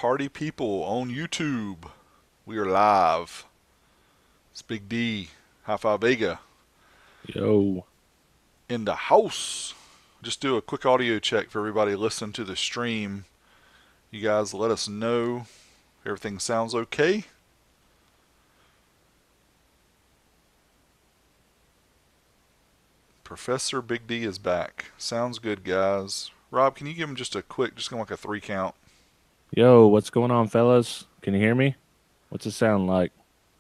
party people on YouTube. We are live. It's Big D, High Five Vega, Yo. in the house. Just do a quick audio check for everybody listening to the stream. You guys let us know everything sounds okay. Professor Big D is back. Sounds good, guys. Rob, can you give him just a quick, just like a 3 count? Yo, what's going on, fellas? Can you hear me? What's it sound like?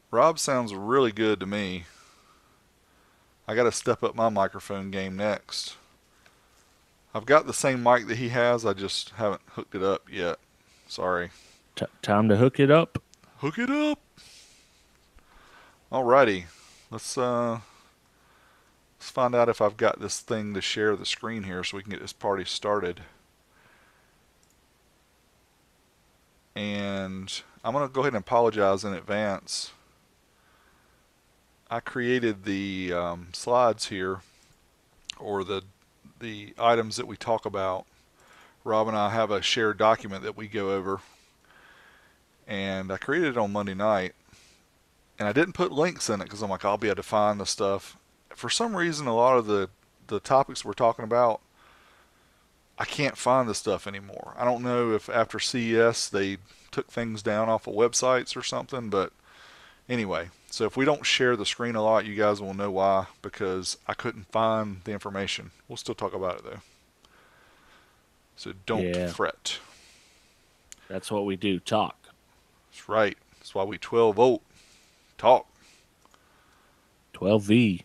Rob sounds really good to me. I got to step up my microphone game next. I've got the same mic that he has, I just haven't hooked it up yet. Sorry. Time to hook it up? Hook it up! Alrighty. Let's find out if I've got this thing to share the screen here so we can get this party started. And I'm going to go ahead and apologize in advance. I created the slides here, or the items that we talk about. Rob and I have a shared document that we go over, and I created it on Monday night, and I didn't put links in it because I'm like, I'll be able to find the stuff. For some reason, a lot of the topics we're talking about, I can't find the stuff anymore. I don't know if after CES they took things down off of websites or something, but anyway, so if we don't share the screen a lot, you guys will know why, because I couldn't find the information. We'll still talk about it though. So don't Yeah, fret. that's what we do. Talk. That's right. That's why we 12 volt talk. 12V.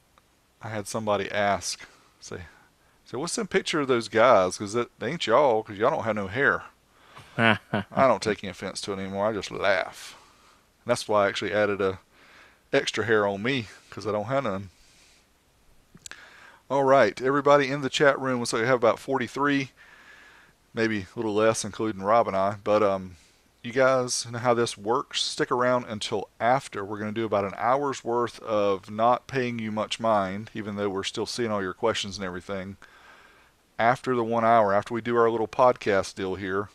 I had somebody ask, say, what's the picture of those guys? Because they ain't y'all, because y'all don't have no hair. I don't take any offense to it anymore. I just laugh. And that's why I actually added a extra hair on me, because I don't have none. All right, everybody in the chat room, looks like we have about 43, maybe a little less, including Rob and I. But you guys know how this works. Stick around until after. We're going to do about an hour's worth of not paying you much mind, even though we're still seeing all your questions and everything. After the 1 hour, after we do our little podcast deal here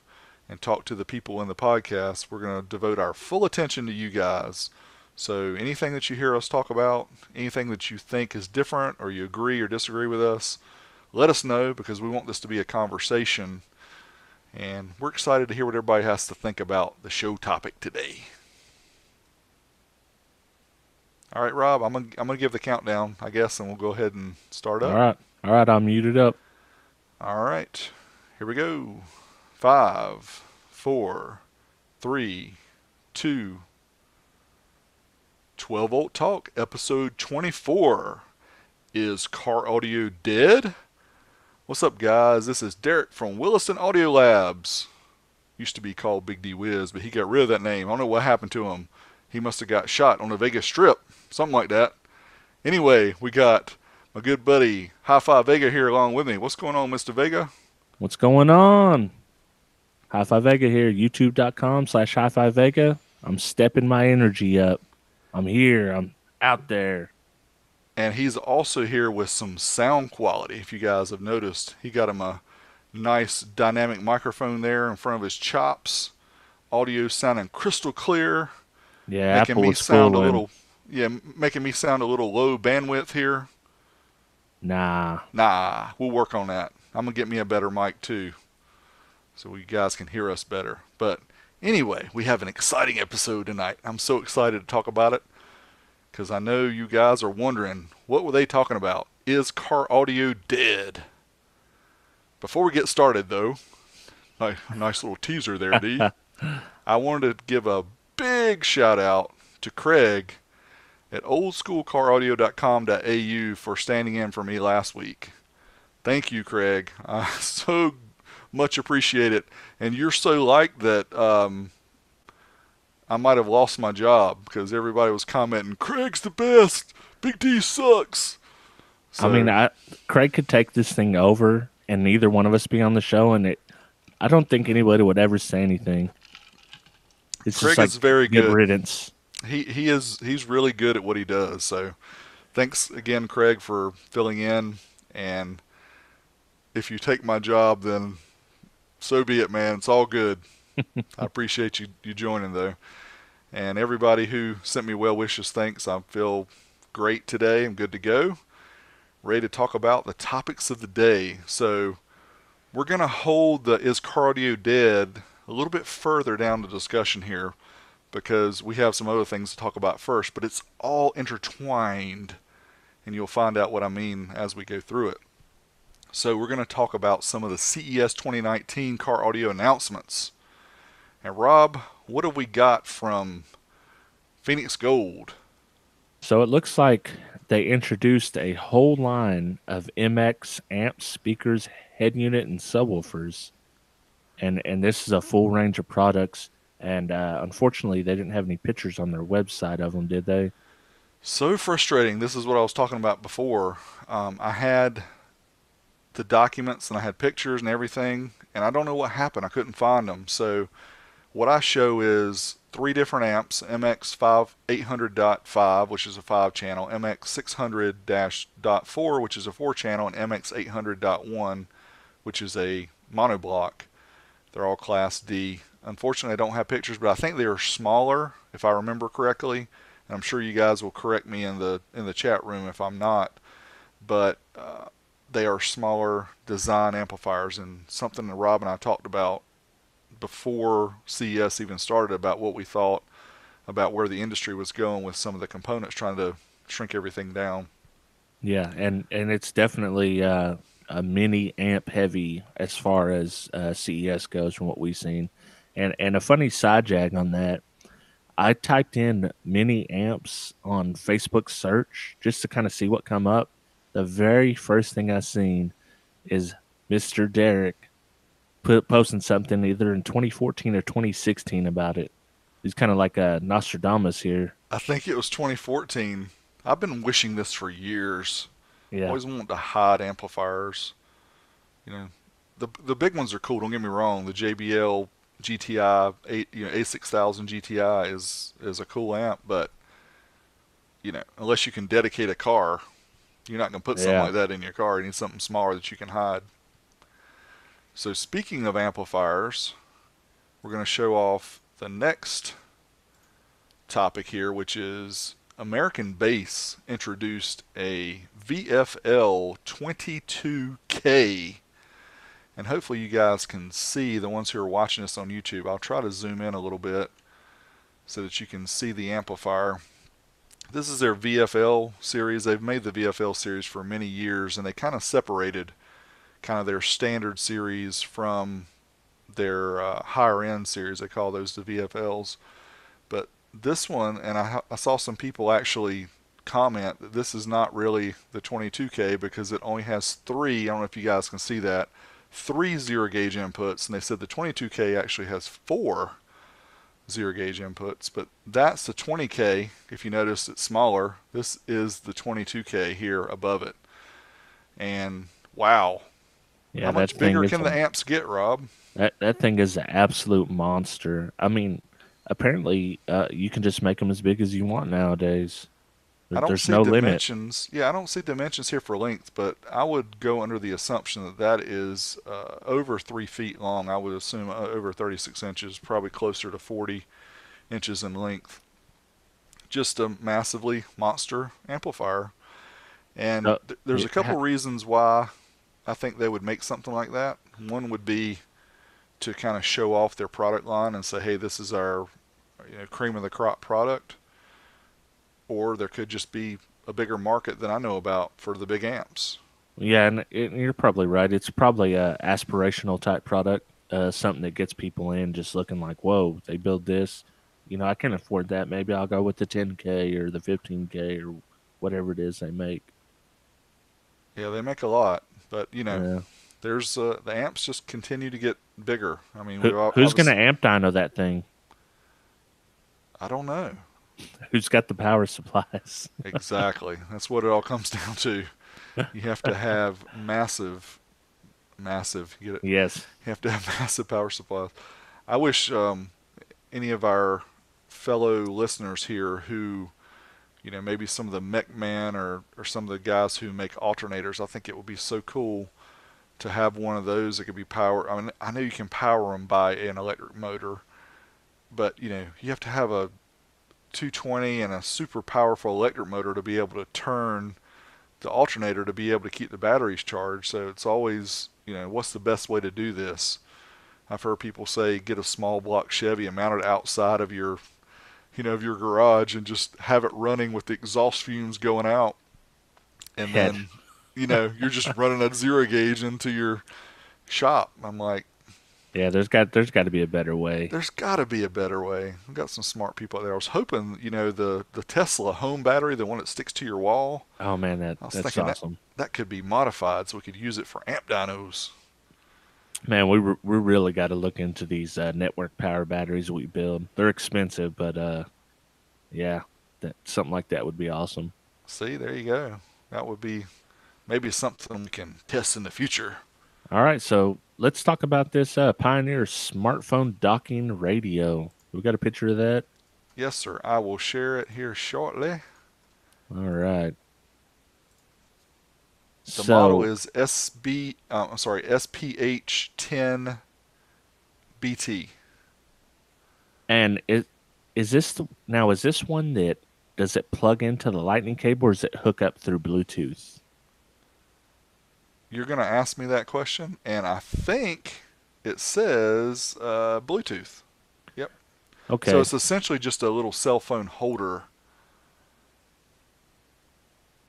and talk to the people in the podcast, we're going to devote our full attention to you guys. So anything that you hear us talk about, anything that you think is different or you agree or disagree with us, let us know, because we want this to be a conversation. And we're excited to hear what everybody has to think about the show topic today. All right, Rob, I'm gonna give the countdown, I guess, and we'll go ahead and start All up. right. All right, I'm muted up. All right, here we go. 5, 4, 3, 2. 12 Volt Talk, episode 24. Is car audio dead? What's up, guys? This is Derek from Williston Audio Labs. Used to be called Big D Wiz, but he got rid of that name. I don't know what happened to him. He must have got shot on the Vegas Strip, something like that. Anyway, we got my good buddy High Five Vega here along with me. What's going on, Mr. Vega? What's going on? High Five Vega here. YouTube.com/High Five Vega. I'm stepping my energy up. I'm here. I'm out there. And he's also here with some sound quality. If you guys have noticed, he got him a nice dynamic microphone there in front of his chops. Audio sounding crystal clear, Yeah, making Apple me is sound a fooling. little, making me sound a little low bandwidth here. Nah. Nah, we'll work on that. I'm gonna get me a better mic too, so you guys can hear us better. But anyway, we have an exciting episode tonight. I'm so excited to talk about it, because I know you guys are wondering, what were they talking about? Is car audio dead? Before we get started, though, nice little teaser there, D. I wanted to give a big shout out to Craig at oldschoolcaraudio.com.au for standing in for me last week. Thank you, Craig. I so much appreciate it. And you're so liked that I might have lost my job, because everybody was commenting, Craig's the best, Big D sucks. I mean, So Craig could take this thing over and neither one of us be on the show, and I don't think anybody would ever say anything. It's just Craig like is very good good. riddance. He's really good at what he does. So thanks again, Craig, for filling in. And if you take my job, then so be it, man. It's all good. I appreciate you joining though, and everybody who sent me well wishes. Thanks. I feel great today. I'm good to go. Ready to talk about the topics of the day. So we're gonna hold the is cardio dead a little bit further down the discussion here because we have some other things to talk about first, but it's all intertwined, and you'll find out what I mean as we go through it. So we're going to talk about some of the CES 2019 car audio announcements. And Rob, what have we got from Phoenix Gold? So it looks like they introduced a whole line of MX amps, speakers, head unit, and subwoofers, and this is a full range of products. And unfortunately, they didn't have any pictures on their website of them, did they? So frustrating. This is what I was talking about before. I had the documents and I had pictures and everything, and I don't know what happened. I couldn't find them. So what I show is three different amps: MX5 800.5, which is a 5 channel, MX 600-.4, which is a 4 channel, and MX 800.1, which is a monoblock. They're all Class D. Unfortunately, I don't have pictures, but I think they are smaller, if I remember correctly. And I'm sure you guys will correct me in the chat room if I'm not. But they are smaller design amplifiers, and something that Rob and I talked about before CES even started about what we thought about where the industry was going with some of the components trying to shrink everything down. Yeah, and it's definitely a mini amp heavy as far as CES goes from what we've seen. And a funny side jag on that, I typed in mini amps on Facebook search just to kind of see what come up. The very first thing I seen is Mr. Derek posting something either in 2014 or 2016 about it. He's kind of like a Nostradamus here. I think it was 2014. I've been wishing this for years. Yeah, Always wanted to hide amplifiers. You know, the big ones are cool. Don't get me wrong. The JBL GTI, A6000 GTI is a cool amp, but unless you can dedicate a car, you're not going to put something yeah. like that in your car. You need something smaller that you can hide. So speaking of amplifiers, we're going to show off the next topic here, which is American Bass introduced a VFL 22K. And hopefully you guys can see, the ones who are watching this on YouTube. I'll try to zoom in a little bit so that you can see the amplifier. This is their VFL series. They've made the VFL series for many years, and they kind of separated kind of their standard series from their higher end series. They call those the VFLs. But this one, and I saw some people actually comment that this is not really the 22K because it only has three. I don't know if you guys can see that. Three zero gauge inputs, and they said the 22K actually has four zero gauge inputs, but that's the 20K. If you notice, it's smaller. This is the 22K here above it. And wow, Yeah, how that much thing bigger is can the amps get, Rob? that thing is an absolute monster. I mean, apparently, you can just make them as big as you want nowadays. I don't There's see no limit. dimensions. Yeah, I don't see dimensions here for length, but I would go under the assumption that that is over 3 feet long. I would assume over 36 inches, probably closer to 40 inches in length. Just a massively monster amplifier. And Uh, there's yeah, a couple reasons why I think they would make something like that. One would be to kind of show off their product line and say, hey, this is our cream of the crop product. Or there could just be a bigger market than I know about for the big amps. yeah, and you're probably right. It's probably a aspirational type product, something that gets people in just looking like, whoa, they build this. I can afford that. Maybe I'll go with the 10K or the 15K or whatever it is they make. Yeah, they make a lot, but Yeah. there's the amps just continue to get bigger. I mean, Who's gonna amp dyno that thing? I don't know Who's got the power supplies? exactly. That's what it all comes down to. You have to have massive. You Yes. have to have massive power supplies. I wish any of our fellow listeners here who maybe some of the mech man or some of the guys who make alternators. I think it would be so cool to have one of those that could be powered. I mean, I know you can power them by an electric motor, but you know, you have to have a 220 and a super powerful electric motor to be able to turn the alternator to be able to keep the batteries charged. So it's always, you know, what's the best way to do this? I've heard people say get a small block Chevy and mount it outside of your, you know, of your garage and just have it running with the exhaust fumes going out, and Head. then, you know, you're just running a zero gauge into your shop. I'm like, Yeah, there's got to be a better way. there's got to be a better way. We've got some smart people out there. I was hoping, you know, the Tesla home battery, the one that sticks to your wall, Oh man, I was that's thinking awesome. that could be modified so we could use it for amp dynos. Man, we really got to look into these network power batteries we build. They're expensive, but yeah, that something like that would be awesome. See, there you go. That would be maybe something we can test in the future. All right, so let's talk about this Pioneer smartphone docking radio. We got a picture of that. Yes, sir. I will share it here shortly. All right. The model So, is SPH10 BT. and is this now? Is this one that does it plug into the lightning cable, or does it hook up through Bluetooth? You're going to ask me that question, and I think it says Bluetooth. Yep. So Okay. it's essentially just a little cell phone holder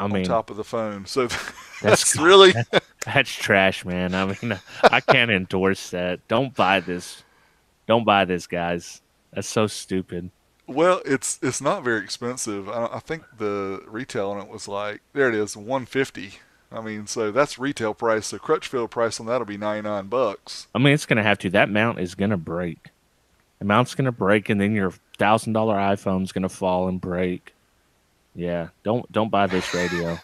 I on mean, top of the phone. So that's that's really, that's trash, man. I mean, I can't endorse that. Don't buy this. Don't buy this, guys. That's so stupid. well, it's not very expensive. I think the retail on it was like, there it is, 150. I mean, so that's retail price. So Crutchfield price on that'll be $99. I mean, it's gonna have to. That mount is gonna break. The mount's gonna break, and then your $1,000 iPhone's gonna fall and break. Yeah, don't buy this radio.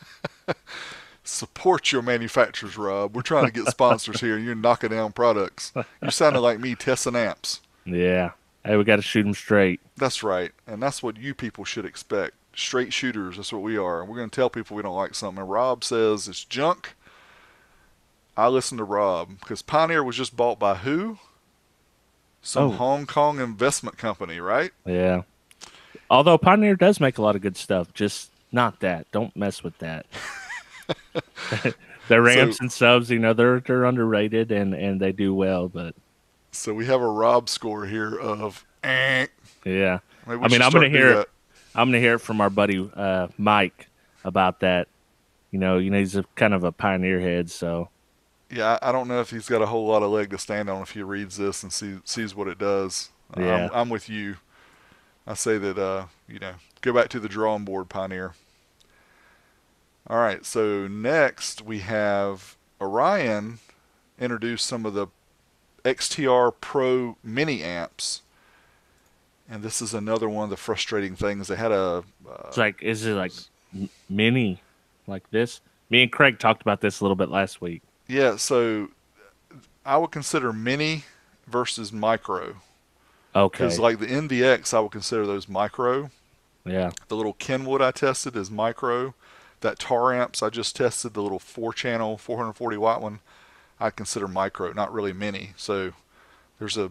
Support your manufacturers, Rob. We're trying to get sponsors here, and you're knocking down products. You sounded like me testing amps. Yeah. Hey, we got to shoot them straight. That's right, and that's what you people should expect. Straight shooters. That's what we are. We're going to tell people we don't like something. And Rob says it's junk. I listen to Rob because Pioneer was just bought by who? Some Oh, Hong Kong investment company, right? yeah. Although Pioneer does make a lot of good stuff, just not that. Don't mess with that. Their So, ramps and subs, they're underrated and they do well, but so we have a Rob score here of. yeah. Maybe we I mean, should I'm gonna start doing hear that. I'm gonna hear it from our buddy Mike about that. He's a kind of a Pioneer head, so Yeah, I don't know if he's got a whole lot of leg to stand on if he reads this and sees what it does. yeah. I'm with you. I say that go back to the drawing board, Pioneer. All right, so next we have Orion introduced some of the XTR Pro mini amps, and this is another one of the frustrating things. They had a It's like, is it like mini like this? Me and Craig talked about this a little bit last week. yeah, so I would consider mini versus micro because Okay. like the NVX, I would consider those micro. Yeah. The little Kenwood I tested is micro. That Tar amps I just tested, the little 4-channel 440-watt one, I consider micro, not really mini. So there's a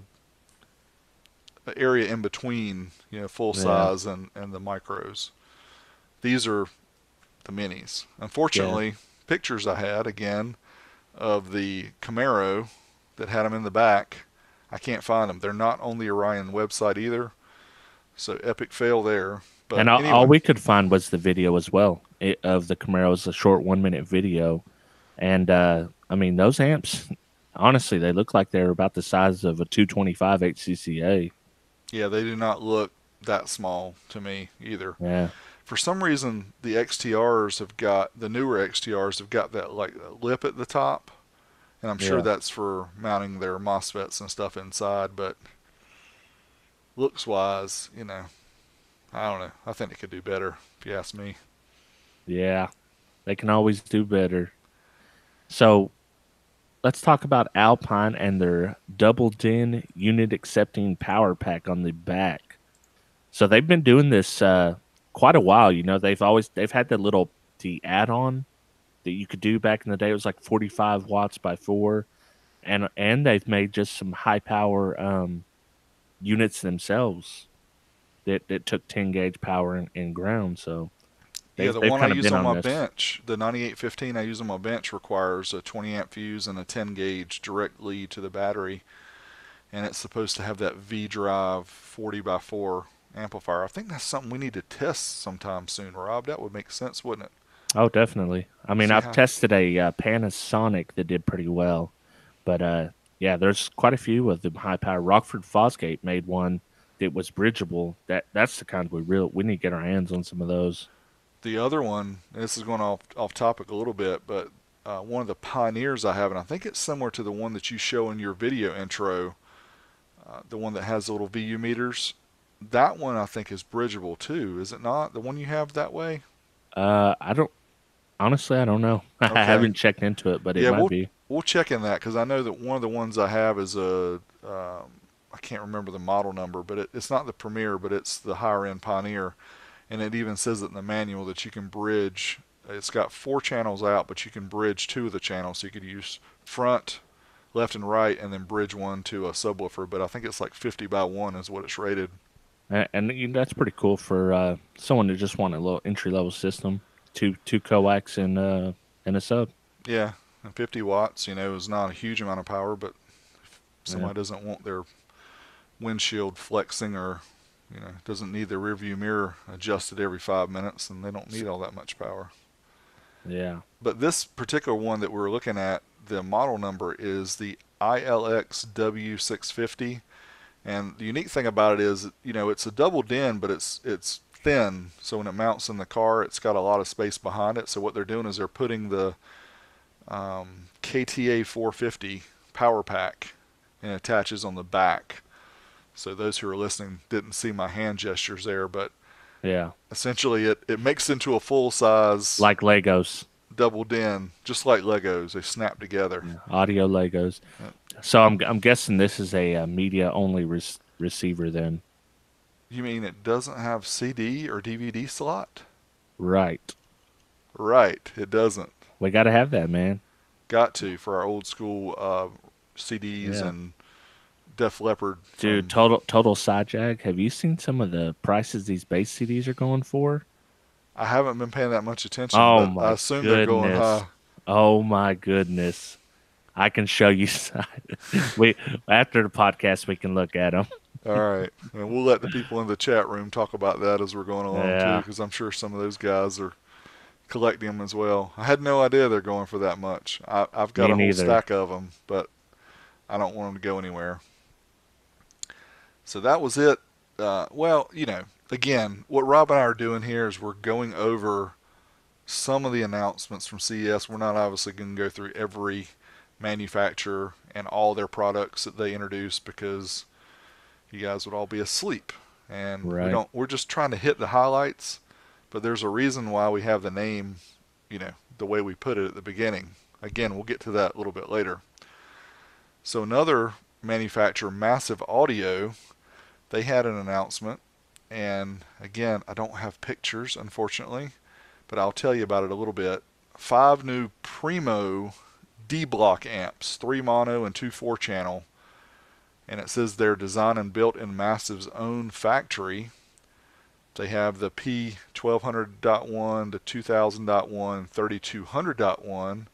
area in between, full Yeah. size and the micros. These are the minis. Yeah. Unfortunately, pictures I had again of the Camaro that had them in the back, I can't find them. They're not on the Orion website either. So epic fail there. But And all anyway, we could find was the video as well of the Camaros, a short 1 minute video. And I mean, those amps, honestly, they look like they're about the size of a 225 HCCA. yeah, they do not look that small to me either. Yeah. For some reason, the newer XTRs have got that like lip at the top, and I'm sure Yeah. that's for mounting their MOSFETs and stuff inside. But looks wise, I don't know. I think it could do better if you ask me. Yeah. They can always do better. So let's talk about Alpine and their double DIN unit accepting power pack on the back. So they've been doing this quite a while. They've had the add-on that you could do back in the day. It was like 45 watts by 4, and they've made just some high power units themselves that took 10 gauge power and ground. So Yeah, the they've one I kind of use been on on my this. bench, the 9815 I use on my bench, requires a 20 amp fuse and a 10 gauge direct lead to the battery, and it's supposed to have that V drive 40 by 4 amplifier. I think that's something we need to test sometime soon, Rob. That would make sense, wouldn't it? Oh, definitely. I mean, See I've how. tested a Panasonic that did pretty well, but yeah, there's quite a few of them high power. Rockford Fosgate made one that was bridgeable. That's the kind we need to get our hands on some of those. The other one, and this is going off topic a little bit, but one of the pioneers I have, and I think it's similar to the one that you show in your video intro, the one that has the little VU meters. That one I think is bridgeable too, is it not? The one you have that way? I don't honestly, I don't know. I Okay. haven't checked into it, but it Yeah, might we'll be. we'll check in that because I know that one of the ones I have is I can't remember the model number, but it's not the Premier, but it's the higher end Pioneer, and it even says it in the manual that you can bridge. It's got 4 channels out, but you can bridge 2 of the channels, so you could use front, left, and right, and then bridge one to a subwoofer. But I think it's like 50 by 1 is what it's rated. That's pretty cool for someone that just want a little entry level system. Two coax and a sub. Yeah, and 50 watts, is not a huge amount of power, but if Yeah. somebody doesn't want their windshield flexing or doesn't need their rear view mirror adjusted every 5 minutes, and they don't need all that much power. Yeah. But this particular one that we're looking at, the model number is the ILX W650, and the unique thing about it is, it's a double din, but it's thin, so when it mounts in the car, it's got a lot of space behind it. So what they're doing is they're putting the KTA 450 power pack and attaches on the back. So those who are listening didn't see my hand gestures there, but Yeah. essentially it makes into a full size Like Legos. double din, just like Legos. They snap together. Yeah. Audio Legos. Uh, So I'm guessing this is a media only receiver then. You mean it doesn't have CD or DVD slot? Right. Right, it doesn't. We got to have that, man. Got to for our old school CDs Yeah. and Def Leppard Dude, from. total side jag. Have you seen some of the prices these bass CDs are going for? I haven't been paying that much attention, Oh but I my assume they're going goodness. high. Oh my goodness. I can show you. We after the podcast we can look at them. All right, and we'll let the people in the chat room talk about that as we're going along too, Yeah, because I'm sure some of those guys are collecting them as well. I had no idea they're going for that much. I've got me a whole neither. stack of them, but I don't want them to go anywhere. So that was it. Well, again, what Rob and I are doing here is we're going over some of the announcements from CES. We're not obviously going to go through every manufacturer and all their products that they introduced because you guys would all be asleep. And we Right. don't. We're just trying to hit the highlights. But there's a reason why we have the name, the way we put it at the beginning. Again, we'll get to that a little bit later. So another manufacturer, Massive Audio, they had an announcement, and again, I don't have pictures, unfortunately, but I'll tell you about it a little bit. 5 new Primo D block amps, 3 mono and 2 4 channel, and it says they're designed and built in Massive's own factory. They have the P1200.1, the 2000.1, 3200.1,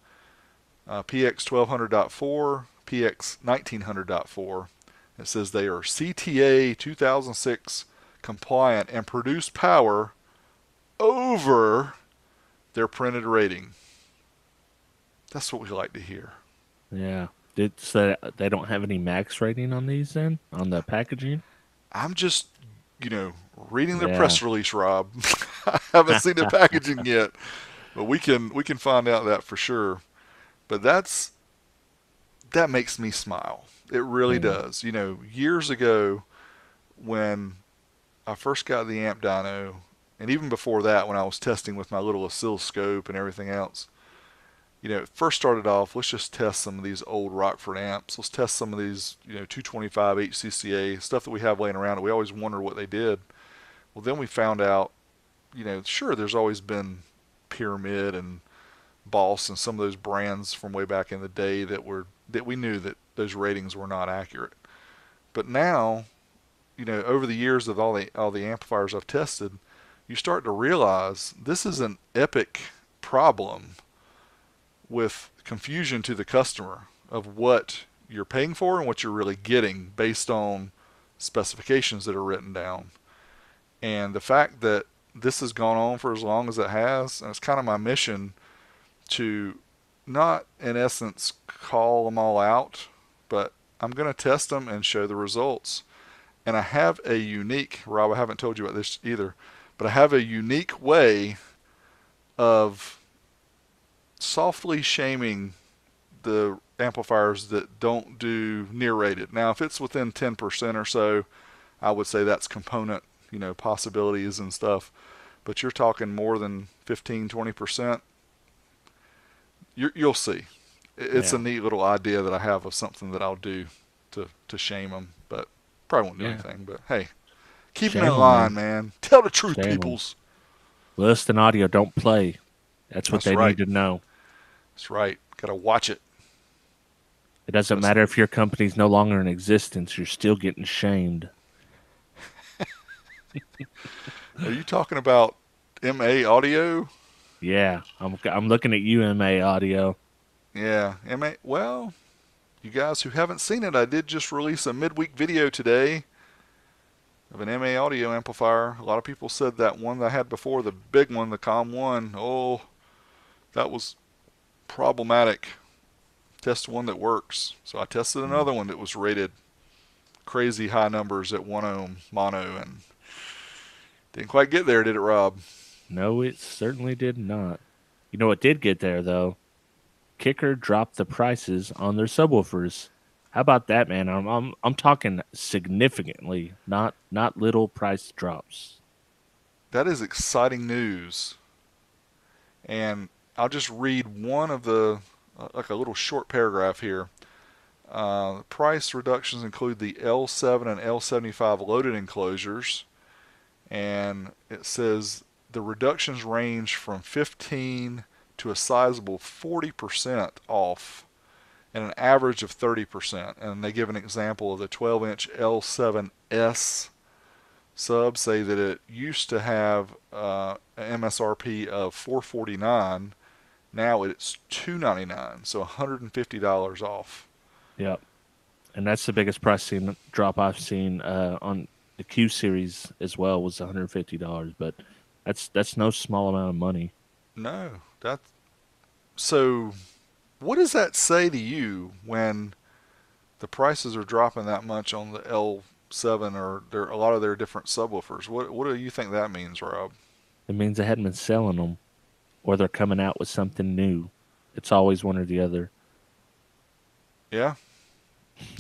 PX 1200.4, PX 1900.4. It says they are CTA 2006 compliant and produce power over their printed rating. That's what we like to hear. Yeah. So they don't have any max rating on these then on the packaging. I'm just, reading their Yeah. press release, Rob. I haven't seen the packaging yet, but we can find out that for sure. But that makes me smile. It really Yeah. does. Years ago when I first got the amp dyno, and even before that, when I was testing with my little oscilloscope and everything else, it first started off, let's just test some of these old Rockford amps. Let's test some of these, 225 HCCA, stuff that we have laying around. We always wonder what they did. Well, then we found out, sure, there's always been Pyramid and Boss and some of those brands from way back in the day that we knew that those ratings were not accurate. But now, over the years of all the amplifiers I've tested, you start to realize this is an epic problem with confusion to the customer of what you're paying for and what you're really getting based on specifications that are written down. And the fact that this has gone on for as long as it has, and it's kind of my mission to not, in essence, call them all out, but I'm going to test them and show the results. And I have a unique, Rob, I haven't told you about this either, but I have a unique way of softly shaming the amplifiers that don't do near rated. Now, if it's within 10% or so, I would say that's component, possibilities and stuff. But you're talking more than 15, 20%, you'll see. It's Yeah. a neat little idea that I have of something that I'll do to shame them, but probably won't do Yeah. anything. But hey, keep them Shame in them, line, man. man. Tell the truth, Shame them. peoples. List and audio don't play. That's what That's they need right. to know. That's right. Got to watch it. It doesn't That's, matter if your company's no longer in existence, you're still getting shamed. are you talking about MA Audio? Yeah, I'm looking at UMA audio. Yeah, MA. Well, you guys who haven't seen it, I did just release a midweek video today of an MA audio amplifier. A lot of people said that one that I had before, the big one, the Com 1, oh, that was problematic. Test one that works. So I tested Mm. another one that was rated crazy high numbers at 1 ohm mono and didn't quite get there, did it, Rob? No, it certainly did not. You know what did get there though? Kicker dropped the prices on their subwoofers. How about that, man? I'm talking significantly, not little price drops. That is exciting news. And I'll just read one of like a little short paragraph here. Price reductions include the L7 and L75 loaded enclosures, and it says the reductions range from 15 to a sizable 40% off and an average of 30%. And they give an example of the 12-inch L7S sub, say that it used to have an MSRP of $449. Now it's $299, so $150 off. Yep, and that's the biggest drop I've seen on the Q series as well was $150. But that's no small amount of money. No, that. So, what does that say to you when the prices are dropping that much on the L7 or a lot of their different subwoofers? What do you think that means, Rob? It means they hadn't been selling them, or they're coming out with something new. It's always one or the other. Yeah,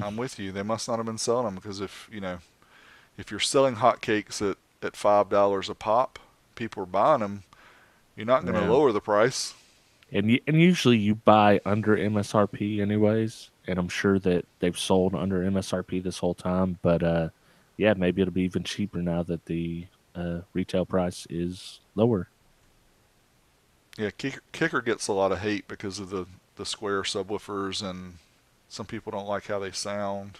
I'm with you. They must not have been selling them because if you're selling hotcakes at $5 a pop, people are buying them. You're not going to Yeah. lower the price. And usually you buy under MSRP anyways, and I'm sure that they've sold under MSRP this whole time. But yeah, maybe it'll be even cheaper now that the retail price is lower. Yeah, Kicker gets a lot of hate because of the square subwoofers, and some people don't like how they sound.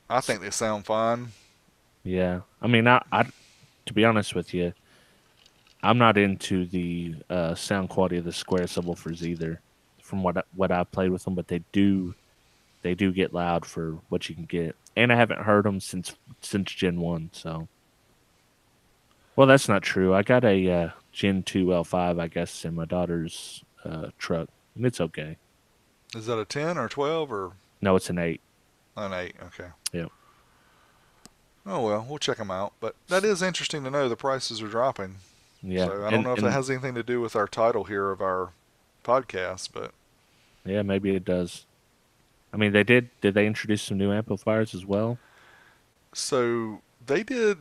I think they sound fine. Yeah, I mean, I to be honest with you, I'm not into the sound quality of the square subwoofers either. From what I've played with them, but they do get loud for what you can get, and I haven't heard them since Gen 1. So, well, that's not true. I got a Gen 2 L5, I guess, in my daughter's truck, and it's okay. Is that a 10 or 12 or No, it's an 8. an 8? Okay. Yeah, Oh well, we'll check them out. But that is interesting to know the prices are dropping. yeah, So I don't and know if that and has anything to do with our title here of our podcast, but yeah, maybe it does. I mean, they did. Did they introduce some new amplifiers as well? so they did.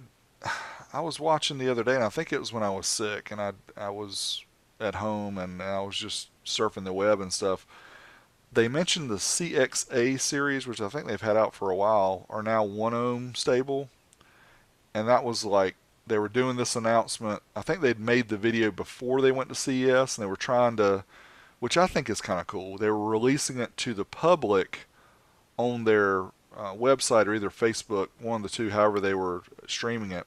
I was watching the other day, and I think it was when I was sick, and I was at home, and I was just surfing the web and stuff. They mentioned the CXA series, which I think they've had out for a while, are now 1 ohm stable, and that was like they were doing this announcement. I think they'd made the video before they went to CES, and they were trying to, which I think is kind of cool. They were releasing it to the public on their website or either Facebook, one of the two, however they were streaming it,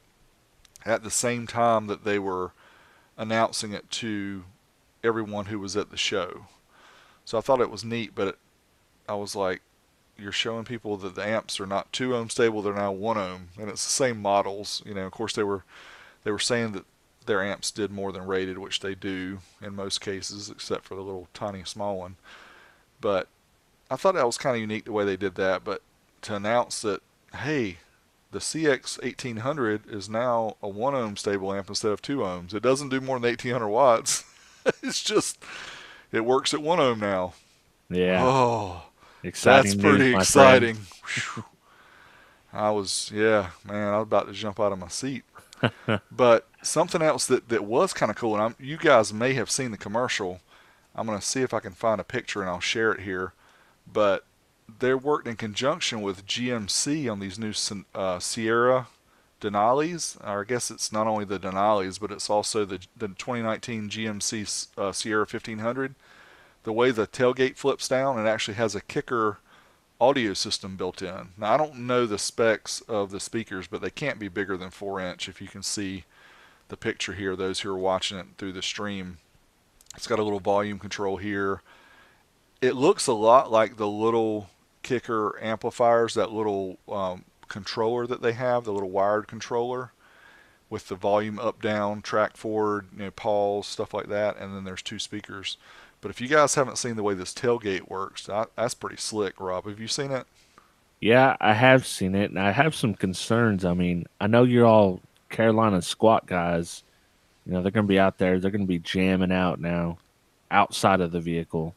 at the same time that they were announcing it to everyone who was at the show. So I thought it was neat, but I was like, you're showing people that the amps are not 2 ohm stable, they're now 1 ohm, and it's the same models. Of course they were saying that their amps did more than rated, which they do in most cases, except for the little tiny small one. But I thought that was kind of unique the way they did that. But to announce that, hey, the CX1800 is now a 1 ohm stable amp instead of 2 ohms. It doesn't do more than 1800 watts. It's just, it works at 1 ohm now. Yeah. Oh, that's Exciting news, pretty my friend. exciting. Yeah, man, I was about to jump out of my seat. But something else that was kind of cool, and you guys may have seen the commercial. I'm going to see if I can find a picture and I'll share it here. But they worked in conjunction with GMC on these new Sierra Denali's. Or I guess it's not only the Denali's, but it's also the 2019 GMC Sierra 1500. The way the tailgate flips down, it actually has a kicker audio system built in. Now, I don't know the specs of the speakers, but they can't be bigger than 4 inch if you can see the picture here, those who are watching it through the stream. It's got a little volume control here. It looks a lot like the little kicker amplifiers, that little controller that they have, the little wired controller with the volume up, down, track forward, pause, stuff like that, and then there's 2 speakers. But if you guys haven't seen the way this tailgate works, that's pretty slick, Rob. Have you seen it? Yeah, I have seen it, and I have some concerns. I mean, I know you're all Carolina squat guys. They're going to be out there. They're going to be jamming out now outside of the vehicle.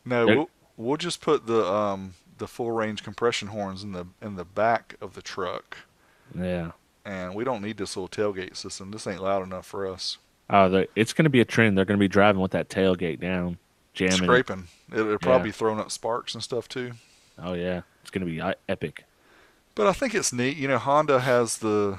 No, They're, we'll just put the full range compression horns in the back of the truck, yeah. and we don't need this little tailgate system. This ain't loud enough for us. It's going to be a trend. They're going to be driving with that tailgate down, jamming it. Scraping. It'll Yeah. probably be throwing up sparks and stuff too. Oh, yeah. It's going to be epic. But I think it's neat. Honda has the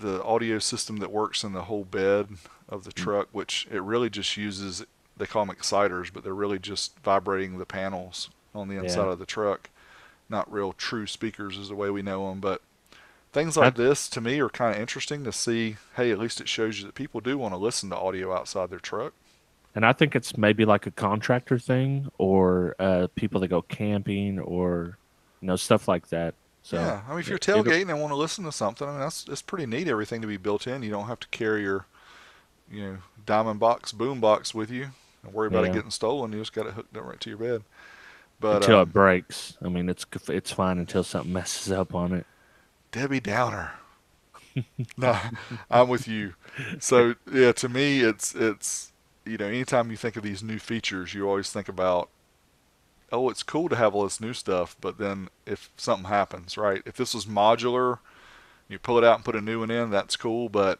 audio system that works in the whole bed of the truck, which it really just uses. They call them exciters, but they're really just vibrating the panels on the inside Yeah. of the truck. Not real true speakers is the way we know them, but things I, like this to me are kind of interesting to see. Hey, at least it shows you that people do want to listen to audio outside their truck. and I think it's maybe like a contractor thing or people that go camping or, stuff like that. So Yeah, I mean, if you're it'll, tailgating and want to listen to something, I mean, it's pretty neat. Everything to be built in. You don't have to carry your, diamond box, boom box with you and worry about it yeah. getting stolen. You just got it hooked up right to your bed. But Until it breaks. I mean, it's fine until something messes up on it. Debbie Downer. No, I'm with you. So yeah, to me, it's anytime you think of these new features, you always think about, oh, it's cool to have all this new stuff, but then if something happens, right? If this was modular, you pull it out and put a new one in, that's cool. But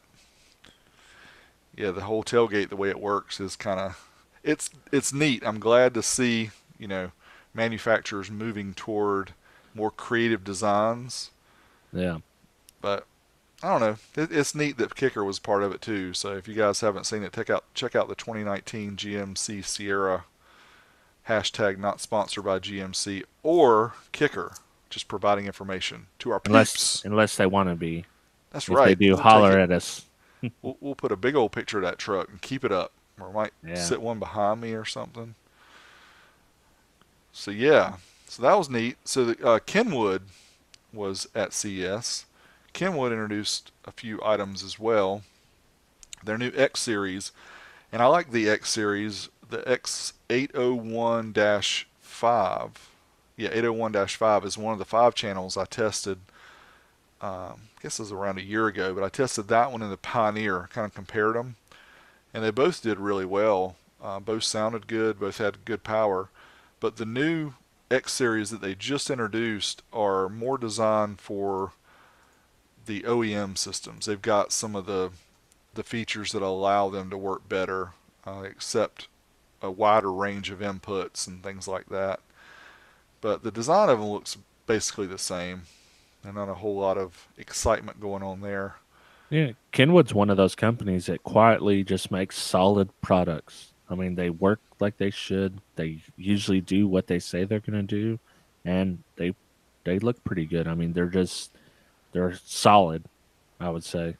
yeah, the whole tailgate, the way it works is kind of, it's neat. I'm glad to see, manufacturers moving toward more creative designs. Yeah. But I don't know. It's neat that Kicker was part of it too. So if you guys haven't seen it, check out the 2019 GMC Sierra hashtag not sponsored by GMC or Kicker, just providing information to our peeps. Unless they want to be. That's If they right. do, We'll take holler it. at us. We'll put a big old picture of that truck and keep it up. Or I might Yeah. sit one behind me or something. So yeah, so that was neat. So Kenwood was at CES. Kenwood introduced a few items as well. Their new X-Series, and I like the X-Series, the X801-5. Yeah, 801-5 is one of the 5 channels I tested. I guess it was around a year ago, but I tested that one in the Pioneer, kind of compared them, and they both did really well. Both sounded good, both had good power. But the new X-Series that they just introduced are more designed for the OEM systems. They've got some of the features that allow them to work better, accept a wider range of inputs and things like that. But the design of them looks basically the same, and not a whole lot of excitement going on there. Yeah, Kenwood's one of those companies that quietly just makes solid products. I mean, they work like they should. They usually do what they say they're going to do, and they look pretty good. I mean, they're solid, I would say.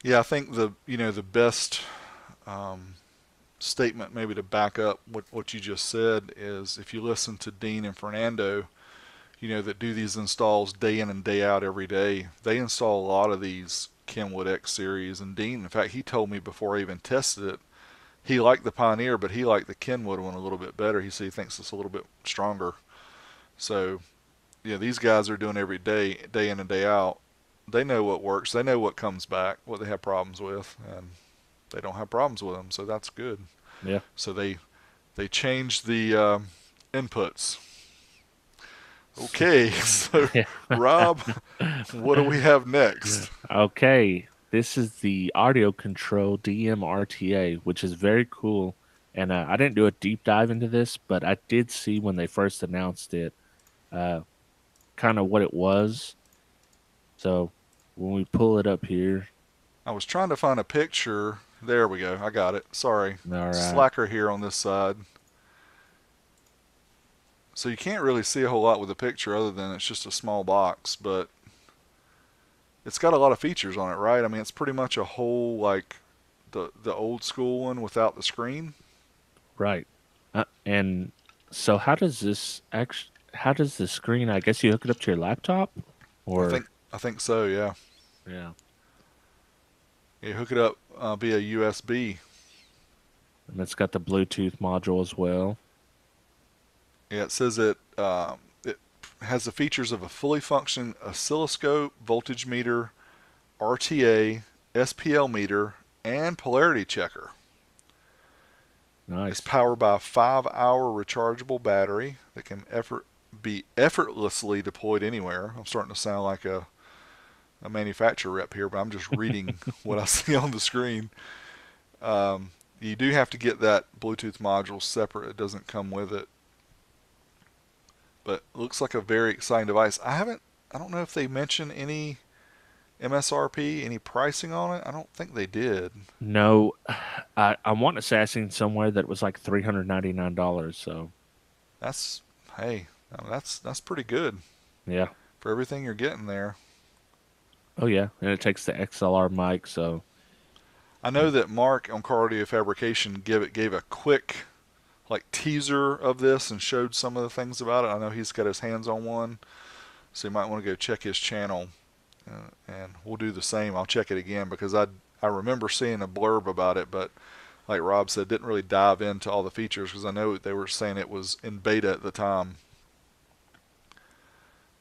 Yeah, I think the best um, statement maybe to back up what you just said is if you listen to Dean and Fernando, that do these installs day in and day out every day. They install a lot of these Kenwood X-Series, and Dean, in fact, he told me before I even tested it, he liked the Pioneer, but he liked the Kenwood one a little bit better. He said he thinks it's a little bit stronger. So, these guys are doing every day, day in and day out. They know what works. They know what comes back, what they have problems with, and they don't have problems with them. So that's good. Yeah. So they changed the inputs. Okay, so Yeah. Rob, what do we have next? Okay, this is the AudioControl DM-RTA, which is very cool. And I didn't do a deep dive into this, but I did see when they first announced it, uh, kind of what it was. So when we pull it up here, I was trying to find a picture. There we go. I got it. Sorry. all right, Slacker here on this side. So you can't really see a whole lot with the picture other than it's just a small box, but it's got a lot of features on it, right? I mean, it's pretty much a whole like the old school one without the screen. right. And so how does the screen? I guess you hook it up to your laptop, I or think I think so, yeah. yeah, You hook it up via USB. and it's got the Bluetooth module as well. Yeah, it says it has the features of a fully functioning oscilloscope, voltage meter, RTA, SPL meter, and polarity checker. It's Nice. powered by a 5-hour rechargeable battery that can be effortlessly deployed anywhere. I'm starting to sound like a manufacturer rep here, but I'm just reading what I see on the screen. You do have to get that Bluetooth module separate. It doesn't come with it, but it looks like a very exciting device. I don't know if they mention any MSRP, any pricing on it. I don't think they did. No, I want to say I seen somewhere that it was like $399. So That's hey, that's pretty good yeah. for everything you're getting there. Oh yeah, and it takes the XLR mic. So I know that Mark on Cardio Fabrication gave a quick like teaser of this and showed some of the things about it. I know he's got his hands on one, so you might want to go check his channel, and we'll do the same. I'll check it again because I remember seeing a blurb about it, but like Rob said, didn't really dive into all the features because I know they were saying it was in beta at the time.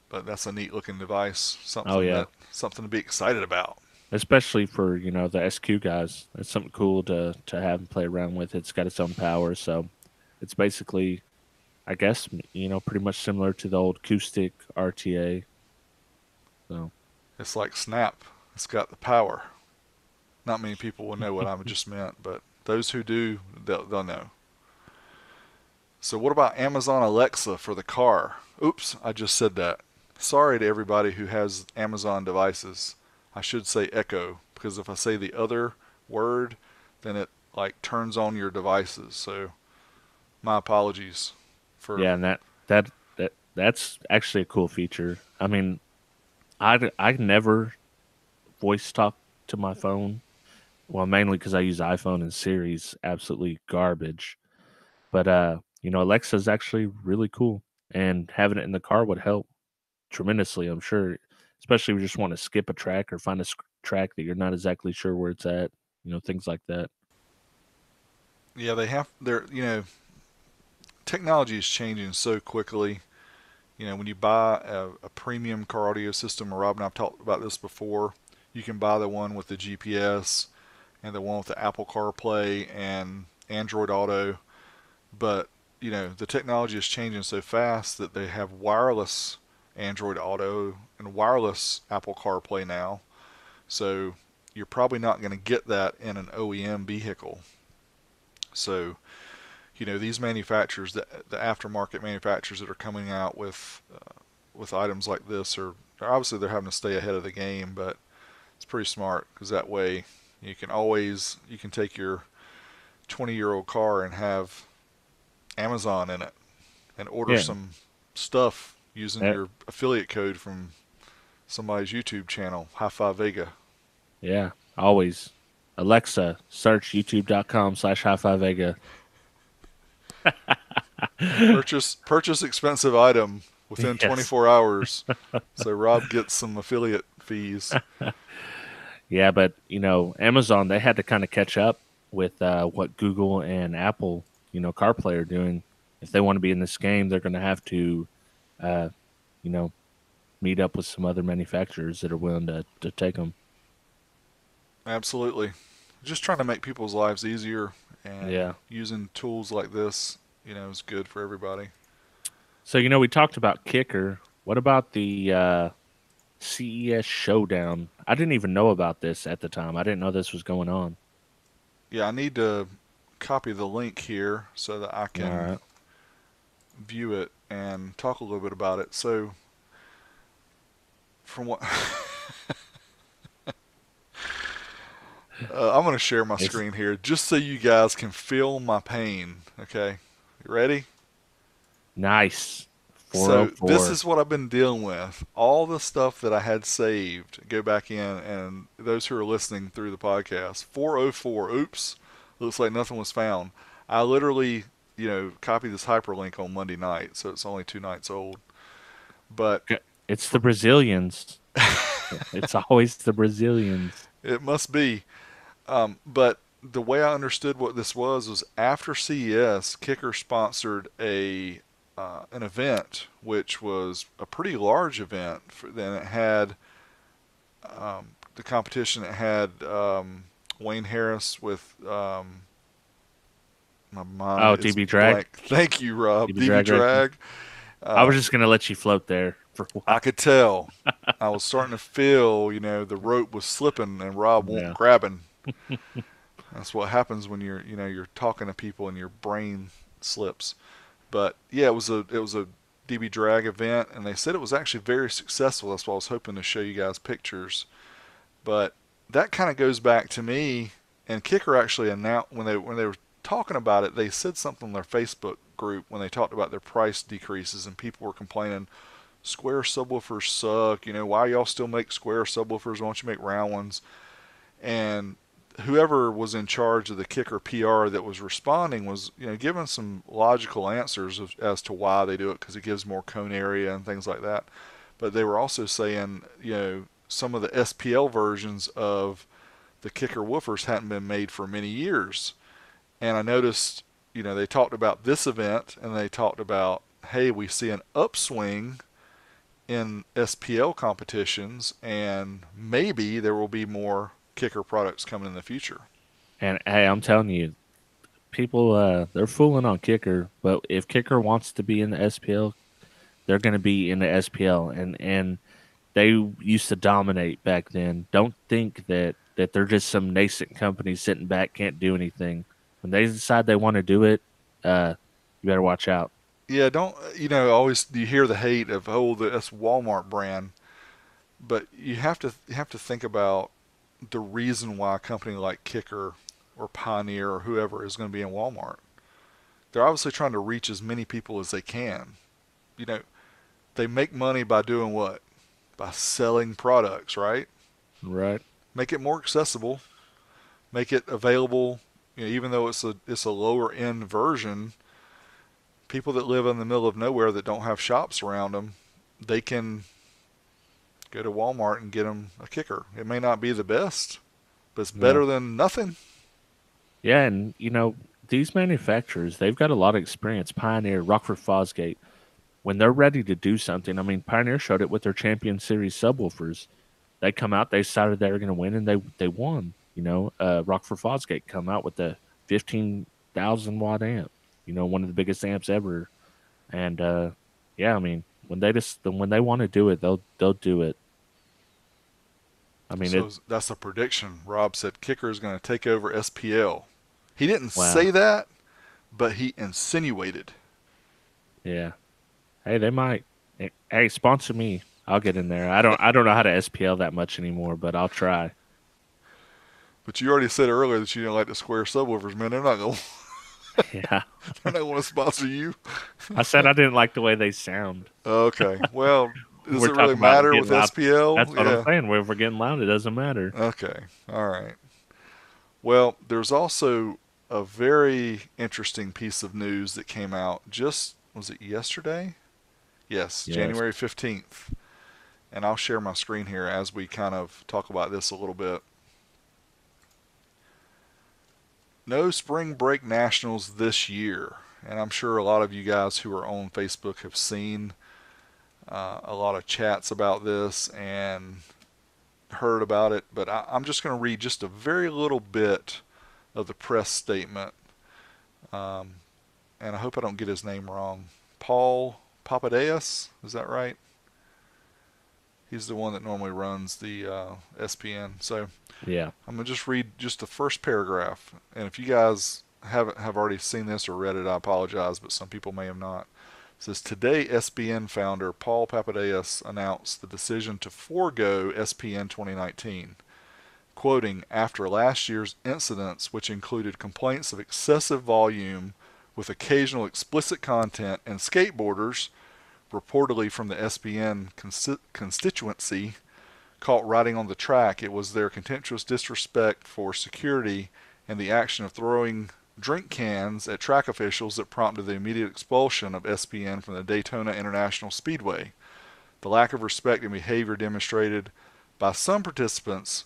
But that's a neat looking device, oh yeah, something to be excited about. especially for the SQ guys, it's something cool to have and play around with. It's got its own power, so it's basically, I guess, pretty much similar to the old acoustic RTA. So It's like Snap. It's got the power. Not many people will know what I just meant, but those who do, they'll know. So what about Amazon Alexa for the car? Oops, I just said that. Sorry to everybody who has Amazon devices. I should say Echo because if I say the other word, then it like turns on your devices. So my apologies for yeah, and that's actually a cool feature. I mean, I never voice talk to my phone. Well, mainly because I use iPhone and Siri's absolutely garbage. But Alexa's actually really cool, and having it in the car would help tremendously. I'm sure, especially if you just want to skip a track or find a track that you're not exactly sure where it's at. Things like that. yeah they have their technology is changing so quickly. When you buy a premium car audio system, or Rob and I've talked about this before, you can buy the one with the GPS and the one with the Apple CarPlay and Android Auto. But, the technology is changing so fast that they have wireless Android Auto and wireless Apple CarPlay now. So you're probably not going to get that in an OEM vehicle. So, these manufacturers, the aftermarket manufacturers that are coming out with items like this are obviously they're having to stay ahead of the game, but It's pretty smart because that way you can take your 20-year-old car and have Amazon in it and order Yeah. some stuff using That, your affiliate code from somebody's YouTube channel, High Five Vega. yeah. Always. Alexa, search youtube.com/hi-fi-vega. Purchase expensive item within Yes. 24 hours, so Rob gets some affiliate fees. Yeah, but Amazon, they had to kind of catch up with what Google and Apple, CarPlay are doing. If they want to be in this game, they're going to have to, uh, you know, meet up with some other manufacturers that are willing to take them. Absolutely. Just trying to make people's lives easier, and Yeah. using tools like this, is good for everybody. So we talked about Kicker. What about the CES Showdown? I didn't even know about this at the time. I didn't know this was going on. Yeah, I need to copy the link here so that I All can right. view it and talk a little bit about it. So, from what I'm going to share my It's screen here just so you guys can feel my pain. Okay, you ready? nice. So this 404. is what I've been dealing with. All the stuff that I had saved. Go back in, and those who are listening through the podcast, 404. Oops, looks like nothing was found. I literally, copied this hyperlink on Monday night, so it's only 2 nights old. But It's the Brazilians. It's always the Brazilians. it must be. But the way I understood what this was after CES, Kicker sponsored a an event, which was a pretty large event. Then it had the competition. It had Wayne Harris with my Oh, mind is DB Drag. blank. Thank you, Rob. DB DB Drag Racing. Drag. I was Um, just gonna let you float there for a I while. could tell. I was starting to feel, the rope was slipping and Rob won't Yeah. grabbing. That's what happens when you're talking to people and your brain slips. But yeah, it was a DB Drag event, and they said it was actually very successful. That's why I was hoping to show you guys pictures. But that kind of goes back to me. And Kicker actually announced when they were talking about it, they said something on their Facebook group when they talked about their price decreases, and people were complaining, square subwoofers suck. Why y'all still make square subwoofers? Why don't you make round ones? And whoever was in charge of the Kicker PR that was responding was, giving some logical answers as to why they do it, because it gives more cone area and things like that. But they were also saying, some of the SPL versions of the Kicker woofers hadn't been made for many years. And I noticed, they talked about this event, and they talked about, hey, we see an upswing in SPL competitions, and maybe there will be more Kicker products coming in the future. And hey, I'm telling you, people they're fooling on Kicker, but if Kicker wants to be in the SPL, they're going to be in the SPL, and they used to dominate back then. Don't think that they're just some nascent company sitting back can't do anything. When they decide they want to do it, you better watch out. Yeah, don't always you hear the hate of, oh, that's Walmart brand, but you have to think about the reason why a company like Kicker or Pioneer or whoever is going to be in Walmart. They're obviously trying to reach as many people as they can. You know, they make money by doing what? By selling products, right? Right? Make it more accessible, make it available. Even though it's a lower end version, people that live in the middle of nowhere that don't have shops around them, they can go to Walmart and get them a Kicker. It may not be the best, but it's Yeah. better than nothing. Yeah, and these manufacturers, they've got a lot of experience. Pioneer, Rockford Fosgate, when they're ready to do something, I mean, Pioneer showed it with their Champion Series subwoofers. They come out, they decided they were going to win, and they won. Rockford Fosgate come out with the 15,000 watt amp. One of the biggest amps ever. And yeah, I mean, when they want to do it, they'll do it. I mean, So that's a prediction. Rob said Kicker is going to take over SPL. He didn't wow, say that, but he insinuated. yeah. Hey, they might. Hey, sponsor me. I'll get in there. I don't know how to SPL that much anymore, but I'll try. But you already said earlier that you didn't like the square subwoofers, man. Yeah. They're not going to sponsor you. I said I didn't like the way they sound. Okay. Well, does We're it really talking about matter getting with loud. SPL? That's what I'm Yeah. saying. If we're getting loud, it doesn't matter. Okay. All right. Well, there's also a very interesting piece of news that came out just, was it yesterday? Yes, Yes. January 15th. And I'll share my screen here as we kind of talk about this a little bit. No spring break nationals this year. And I'm sure a lot of you guys who are on Facebook have seen a lot of chats about this and heard about it. But I'm just going to read just a very little bit of the press statement. Um, and I hope I don't get his name wrong. Paul Papadakis, is that right? He's the one that normally runs the SPN. So Yeah. I'm gonna just read just the first paragraph, and if you guys have already seen this or read it, I apologize, but some people may have not. It says today, SPN founder Paul Papadakis announced the decision to forego SPN 2019, quoting, "After last year's incidents, which included complaints of excessive volume with occasional explicit content and skateboarders, reportedly from the SPN constituency, caught riding on the track, it was their contemptuous disrespect for security and the action of throwing drink cans at track officials that prompted the immediate expulsion of SPN from the Daytona International Speedway. The lack of respect and behavior demonstrated by some participants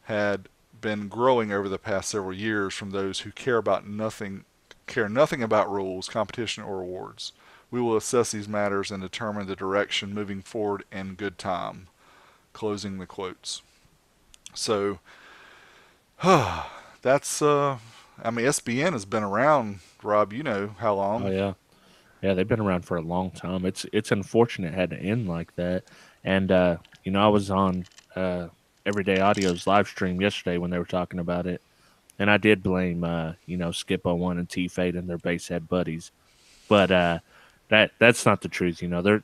had been growing over the past several years from those who care nothing about rules, competition, or awards. We will assess these matters and determine the direction moving forward in good time." Closing the quotes. So, that's, I mean, SBN has been around, Rob, you know how Oh long. yeah. Yeah, they've been around for a long time. It's unfortunate it had to end like that. And I was on Everyday Audio's live stream yesterday when they were talking about it, and I did blame Skip on One and T Fade and their basehead buddies. But that's not the truth.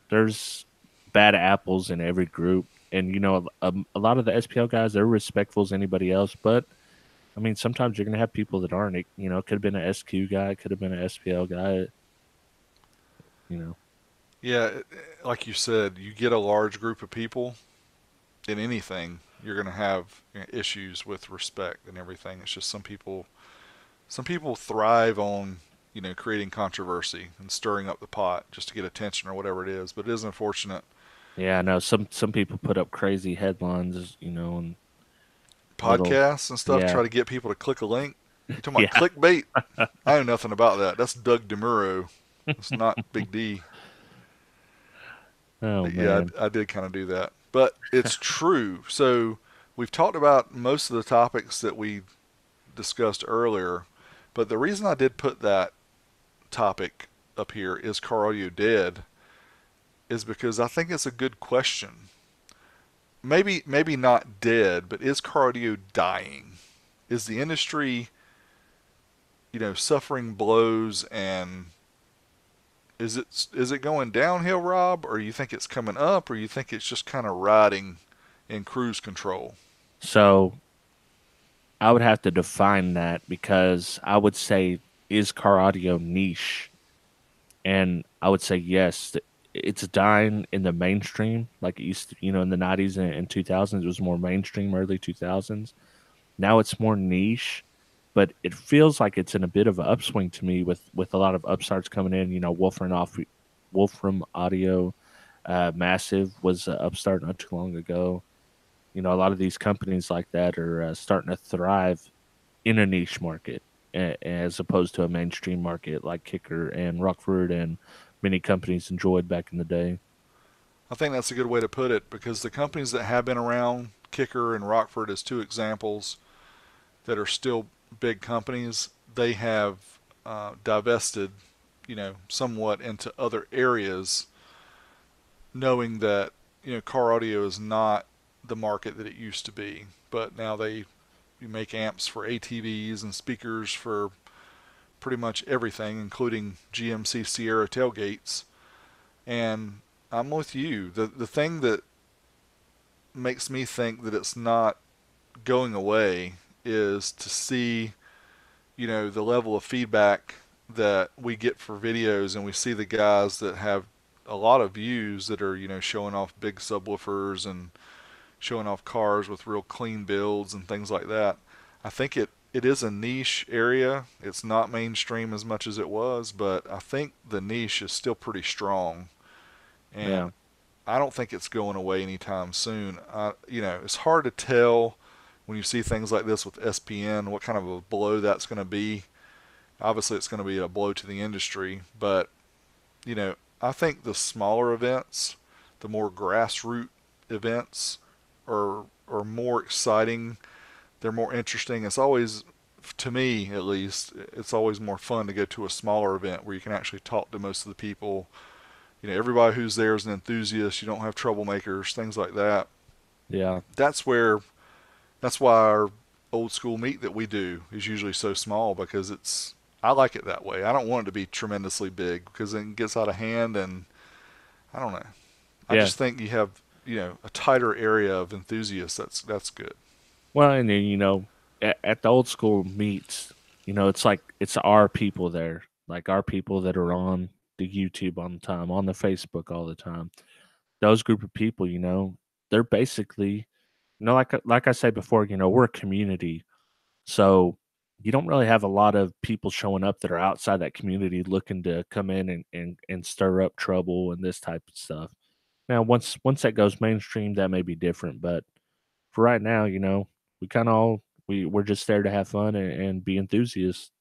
There's bad apples in every group, and a lot of the SPL guys, they're respectful as anybody else. But I mean, sometimes you're gonna have people that aren't. It could have been an SQ guy, could have been an SPL guy. You know, Yeah, like you said, you get a large group of people in anything, you're going to have issues with respect and everything. It's just some people thrive on creating controversy and stirring up the pot just to get attention or whatever it is. But it is unfortunate. yeah, I know some people put up crazy headlines, and little, Podcasts and stuff yeah, try to get people to click a link. You talking about yeah. clickbait? I know nothing about that. That's Doug DeMuro. It's not Big D. Oh But yeah, man, I did kind of do that. But it's true. So we've talked about most of the topics that we discussed earlier. But the reason I did put that topic up here, is car audio dead, is because I think it's a good question. Maybe not dead, but is car audio dying? Is the industry, suffering blows, and is it going downhill, Rob, or you think it's coming up, or you think it's just kind of riding in cruise control? so I would have to define that because I would say is car audio niche, and I would say yes, it's dying in the mainstream like it used to. In the '90s and 2000s, it was more mainstream. Early 2000s, now it's more niche, but it feels like it's in a bit of an upswing to me with a lot of upstarts coming in. Wolfram Audio, Massive was an upstart not too long ago. A lot of these companies like that are starting to thrive in a niche market as opposed to a mainstream market like Kicker and Rockford and many companies enjoyed back in the day. I think that's a good way to put it, because the companies that have been around, Kicker and Rockford as two examples, that are still big companies, they have divested, somewhat into other areas, knowing that car audio is not the market that it used to be. But now they make amps for ATVs and speakers for pretty much everything, including GMC Sierra tailgates. And I'm with you. The thing that makes me think that it's not going away is to see, the level of feedback that we get for videos, and we see the guys that have a lot of views that are, showing off big subwoofers and showing off cars with real clean builds and things like that. I think it is a niche area. It's not mainstream as much as it was, but I think the niche is still pretty strong. Yeah. And I don't think it's going away anytime soon. It's hard to tell when you see things like this with SPN what kind of a blow that's going to be. Obviously, it's going to be a blow to the industry, but I think the smaller events, the more grassroots events, are more exciting. They're more interesting. It's always, to me at least, it's always more fun to go to a smaller event where you can actually talk to most of the people. Everybody who's there is an enthusiast. You don't have troublemakers, things like that. Yeah. That's where that's why our old school meet that we do is usually so small, because I like it that way. I don't want it to be tremendously big because then it gets out of hand, and I don't know. I Yeah. just think you have, a tighter area of enthusiasts. That's good. Well, and then at the old school meets, it's like it's our people there, like our people that are on the YouTube all the time, on the Facebook all the time. Those group of people, they're basically, like I said before, we're a community, so you don't really have a lot of people showing up that are outside that community looking to come in and stir up trouble and this type of stuff. Now, once that goes mainstream, that may be different, but for right now, we kind of all we're just there to have fun and be enthusiasts.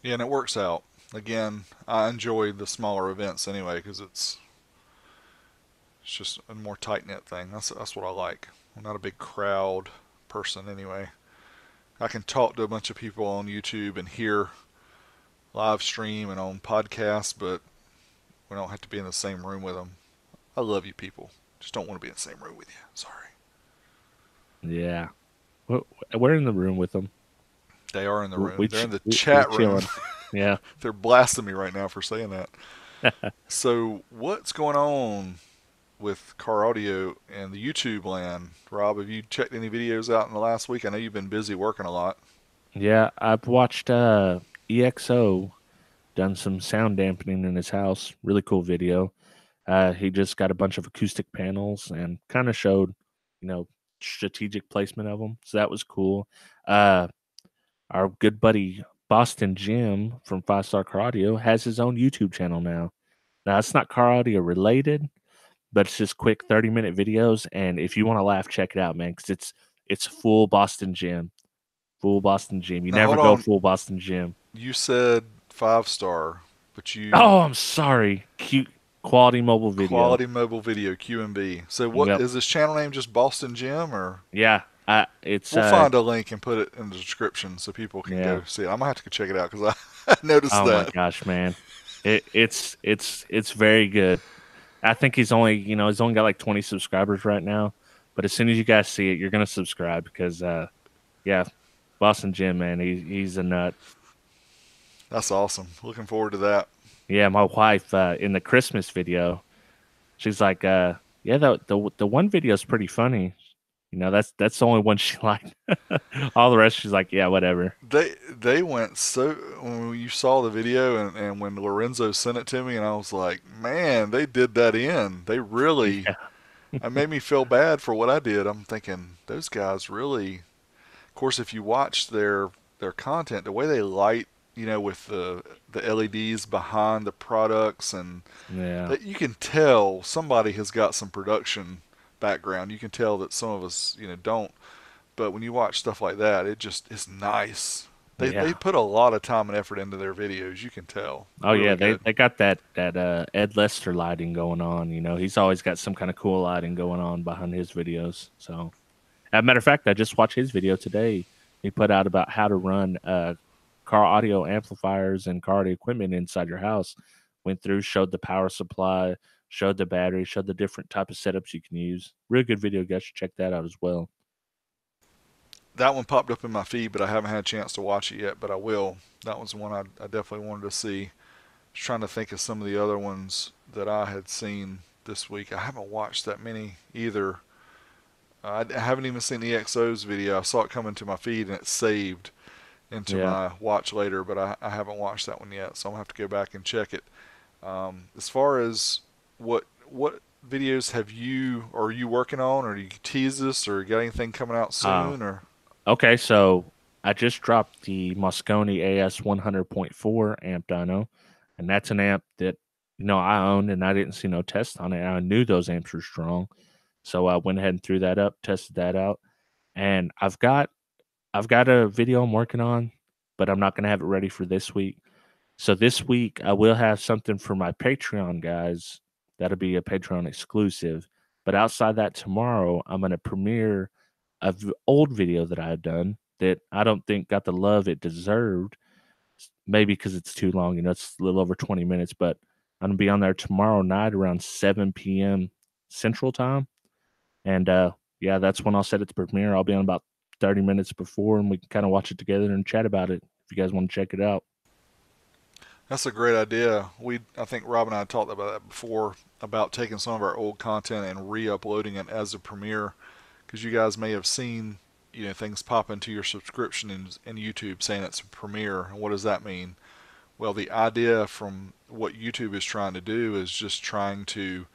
Yeah, and it works out. Again, I enjoy the smaller events anyway because it's just a more tight knit thing. That's what I like. I'm not a big crowd person anyway. I can talk to a bunch of people on YouTube and hear live stream and on podcasts, but we don't have to be in the same room with them. I love you people. Just don't want to be in the same room with you. Sorry. Yeah, we're in the room with them. They are in the room. They're in the We chat room. chilling. Yeah. They're blasting me right now for saying that. So, what's going on with car audio and the YouTube land? Rob, have you checked any videos out in the last week? I know you've been busy working a lot. Yeah, I've watched EXO done some sound dampening in his house. Really cool video. He just got a bunch of acoustic panels and kind of showed, you know, strategic placement of them. So that was cool. Uh, our good buddy Boston Jim from Five Star Car Audio has his own YouTube channel now. Now it's not car audio related, but it's just quick 30-minute videos. And if you want to laugh, check it out, man, because it's full Boston Jim. Full Boston Jim. You Now, never hold go on. full Boston Jim. You said 5 star, but you Oh, I'm sorry. Cute quality mobile video. quality mobile video QMB. So, what Yep. is this channel name? Just Boston Jim, or Yeah. It's we'll find a link and put it in the description so people can yeah. go see it. I'm gonna have to go check it out because I noticed Oh my that. gosh, man. It's very good. I think he's only got like 20 subscribers right now. But as soon as you guys see it, you're gonna subscribe because yeah, Boston Jim, man, he's a nut. That's awesome. Looking forward to that. Yeah, my wife in the Christmas video, she's like, yeah, the one video is pretty funny. That's the only one she liked. All the rest, she's like, yeah, whatever. They went so when you saw the video, and when Lorenzo sent it to me, and I was like, man, they did that in. They really, Yeah, it made me feel bad for what I did. I'm thinking those guys really. Of course, if you watch their content, the way they light, with the LEDs behind the products, and yeah, that you can tell somebody has got some production background. You can tell that some of us, don't. But when you watch stuff like that, it just is nice. They yeah. put a lot of time and effort into their videos. You can tell. Oh yeah, Really they good. they got that Ed Lester lighting going on. He's always got some kind of cool lighting going on behind his videos. So, as a matter of fact, I just watched his video today. He put out about how to run car audio amplifiers and car audio equipment inside your house. Went through, showed the power supply, showed the battery, showed the different type of setups you can use. Real good video, guys. Should check that out as well. That one popped up in my feed, but I haven't had a chance to watch it yet. But I will. That was one I definitely wanted to see. Just trying to think of some of the other ones that I had seen. this week. I haven't watched that many either. I haven't even seen the EXO's video. I saw it come into my feed and it's saved into Yeah. my watch later, but I haven't watched that one yet, so I'm gonna have to go back and check it. As far as what videos have you or are you working on, or do you tease this, or got anything coming out Uh, soon, or okay, so I just dropped the Moscone AS 100.4 amp dyno, and that's an amp that I owned and I didn't see no test on it. I knew those amps were strong, so I went ahead and threw that up, tested that out, and I've got a video I'm working on, but I'm not gonna have it ready for this week. So this week I will have something for my Patreon guys. That'll be a Patreon exclusive. But outside that, tomorrow I'm gonna premiere old video that I had done that I don't think got the love it deserved. Maybe because it's too long. It's a little over 20 minutes. But I'm gonna be on there tomorrow night around 7 p.m. Central Time, and yeah, that's when I'll set it to premiere. I'll be on about 30 minutes before, and we can kind of watch it together and chat about it if you guys want to check it out. that's a great idea. I think Rob and I talked about that before, about taking some of our old content and re-uploading it as a premiere, because you guys may have seen, things pop into your subscription in YouTube saying it's a premiere. And what does that mean? Well, the idea from what YouTube is trying to do is just trying to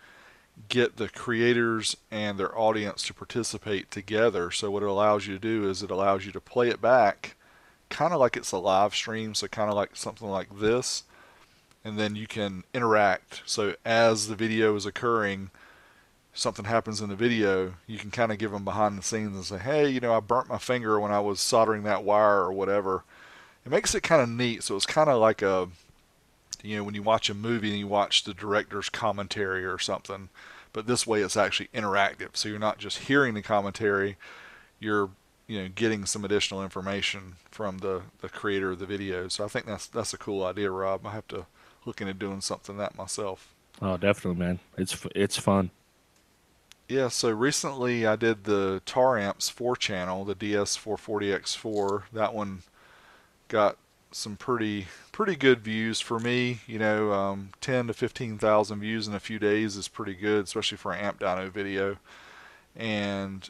get the creators and their audience to participate together. So what it allows you to do is it allows you to play it back kind of like it's a live stream, so kind of like something like this, and then you can interact. So as the video is occurring, something happens in the video, you can kind of give them behind the scenes and say, hey, I burnt my finger when I was soldering that wire or whatever. It makes it kind of neat. So it's kind of like when you watch a movie and you watch the director's commentary or something, but this way it's actually interactive. So you're not just hearing the commentary, you're getting some additional information from the creator of the video. So I think that's a cool idea, Rob. I have to look into doing something that myself. Oh, definitely, man. It's fun. Yeah, so recently I did the Tar Amps 4 channel, the DS440X4. That one got some pretty good views for me. 10 to 15,000 views in a few days is pretty good, especially for an amp dyno video. And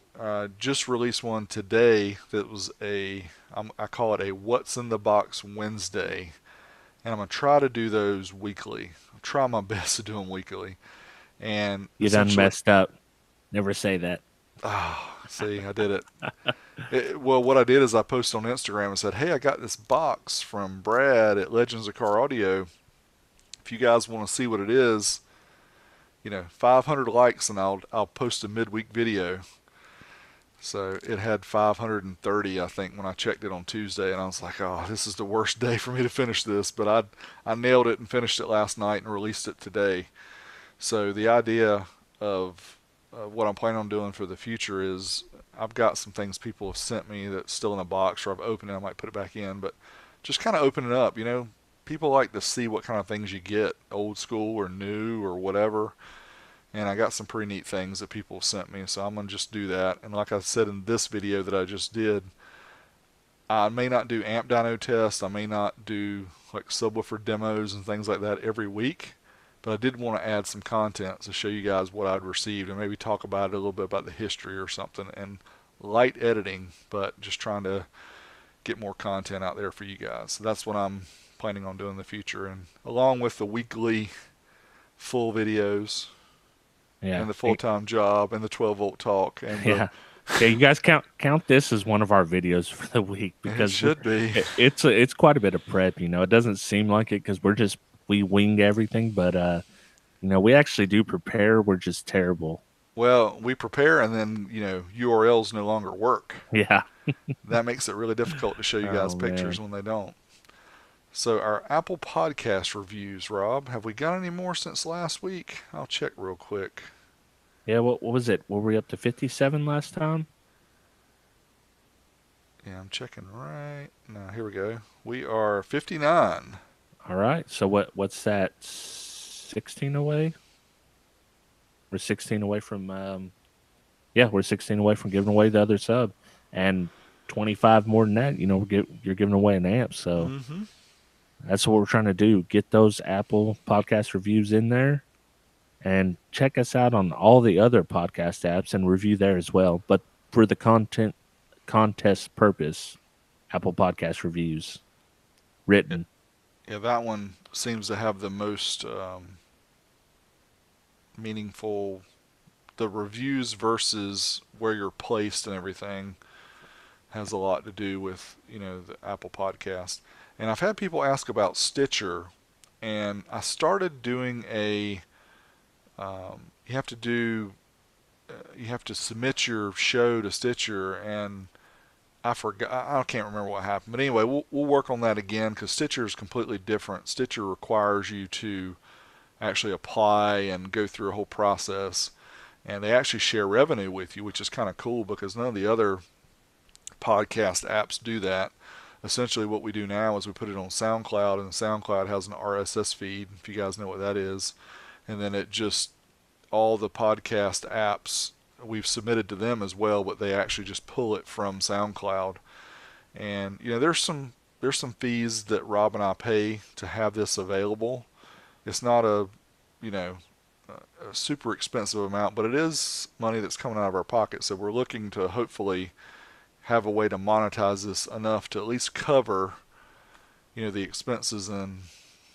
just released one today that was I call it a What's in the Box Wednesday, and I'm gonna try to do those weekly. I'll try my best to do them weekly, and You done essentially, messed up. Never say that. see, I did it. Well, what I did is I posted on Instagram and said, hey, I got this box from Brad at Legends of Car Audio. If you guys want to see what it is, 500 likes and I'll post a midweek video. So it had 530, I think, when I checked it on Tuesday, and I was like, oh, this is the worst day for me to finish this. But I nailed it and finished it last night and released it today. So the idea of what I'm planning on doing for the future is I've got some things people have sent me that's still in a box, or I've opened it, I might put it back in, but just kind of open it up. People like to see what kind of things you get, old school or new or whatever. And I got some pretty neat things that people have sent me, so I'm going to just do that. And like I said in this video that I just did, I may not do amp dyno tests, I may not do like subwoofer demos and things like that every week, but I did want to add some content to show you guys what I'd received and maybe talk about it a little bit about the history or something, and light editing, but just trying to get more content out there for you guys. So that's what I'm planning on doing in the future, and along with the weekly full videos Yeah. and the full-time job and the 12-volt talk and the Yeah. Yeah, you guys count this as one of our videos for the week, it because should be. it's quite a bit of prep. It doesn't seem like it because we wing everything, but we actually do prepare. We're just terrible. Well, we prepare and then URLs no longer work. Yeah. That makes it really difficult to show you guys Oh pictures man. when they don't. So our Apple Podcast reviews, Rob, have we got any more since last week? I'll check real quick. Yeah. What was it? Were we up to 57 last time? Yeah, I'm checking right now. Here we go. We are 59. All right. So what's that? 16 away. We're 16 away from yeah, we're 16 away from giving away the other sub, and 25 more than that. You're giving away an amp, so Mm-hmm. that's what we're trying to do. Get those Apple Podcast reviews in there, and check us out on all the other podcast apps and review there as well. But for the content contest purpose, Apple Podcast reviews Yeah, written. yeah, that one seems to have the most meaningful. The reviews versus where you're placed and everything has a lot to do with the Apple Podcast. And I've had people ask about Stitcher, and I started doing a. You have to do. You have to submit your show to Stitcher, and I forgot. I can't remember what happened. But anyway, we'll work on that again because Stitcher is completely different. Stitcher requires you to actually apply and go through a whole process, and they actually share revenue with you, which is kind of cool because none of the other podcast apps do that. Essentially, what we do now is we put it on SoundCloud, and SoundCloud has an RSS feed, if you guys know what that is, and then it just all the podcast apps we've submitted to them as well, but they actually just pull it from SoundCloud. And there's some fees that Rob and I pay to have this available. It's not you know a super expensive amount, but it is money that's coming out of our pocket. So we're looking to hopefully have a way to monetize this enough to at least cover the expenses, and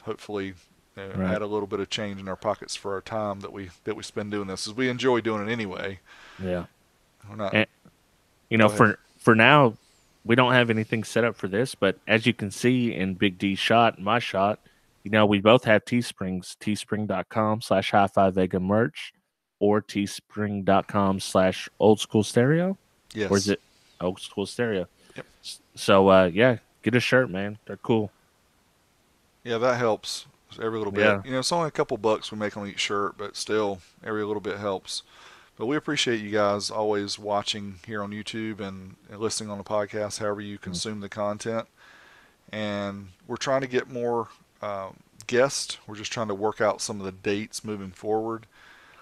hopefully Right. add a little bit of change in our pockets for our time that we spend doing this, as we enjoy doing it anyway. Yeah. We're not. And Go ahead. for now, we don't have anything set up for this, but as you can see in Big D shot, my shot, we both have Teesprings, teespring.com/hi-fi Vega merch or teespring.com/old school stereo. Or is Yes. it old school stereo? Yep. So, yeah, get a shirt, man. They're cool. Yeah, that helps every little bit. Yeah. It's only a couple bucks we make on each shirt, but still, every little bit helps. But we appreciate you guys always watching here on YouTube and listening on the podcast, however you consume the content. And we're trying to get more guests. We're just trying to work out some of the dates moving forward.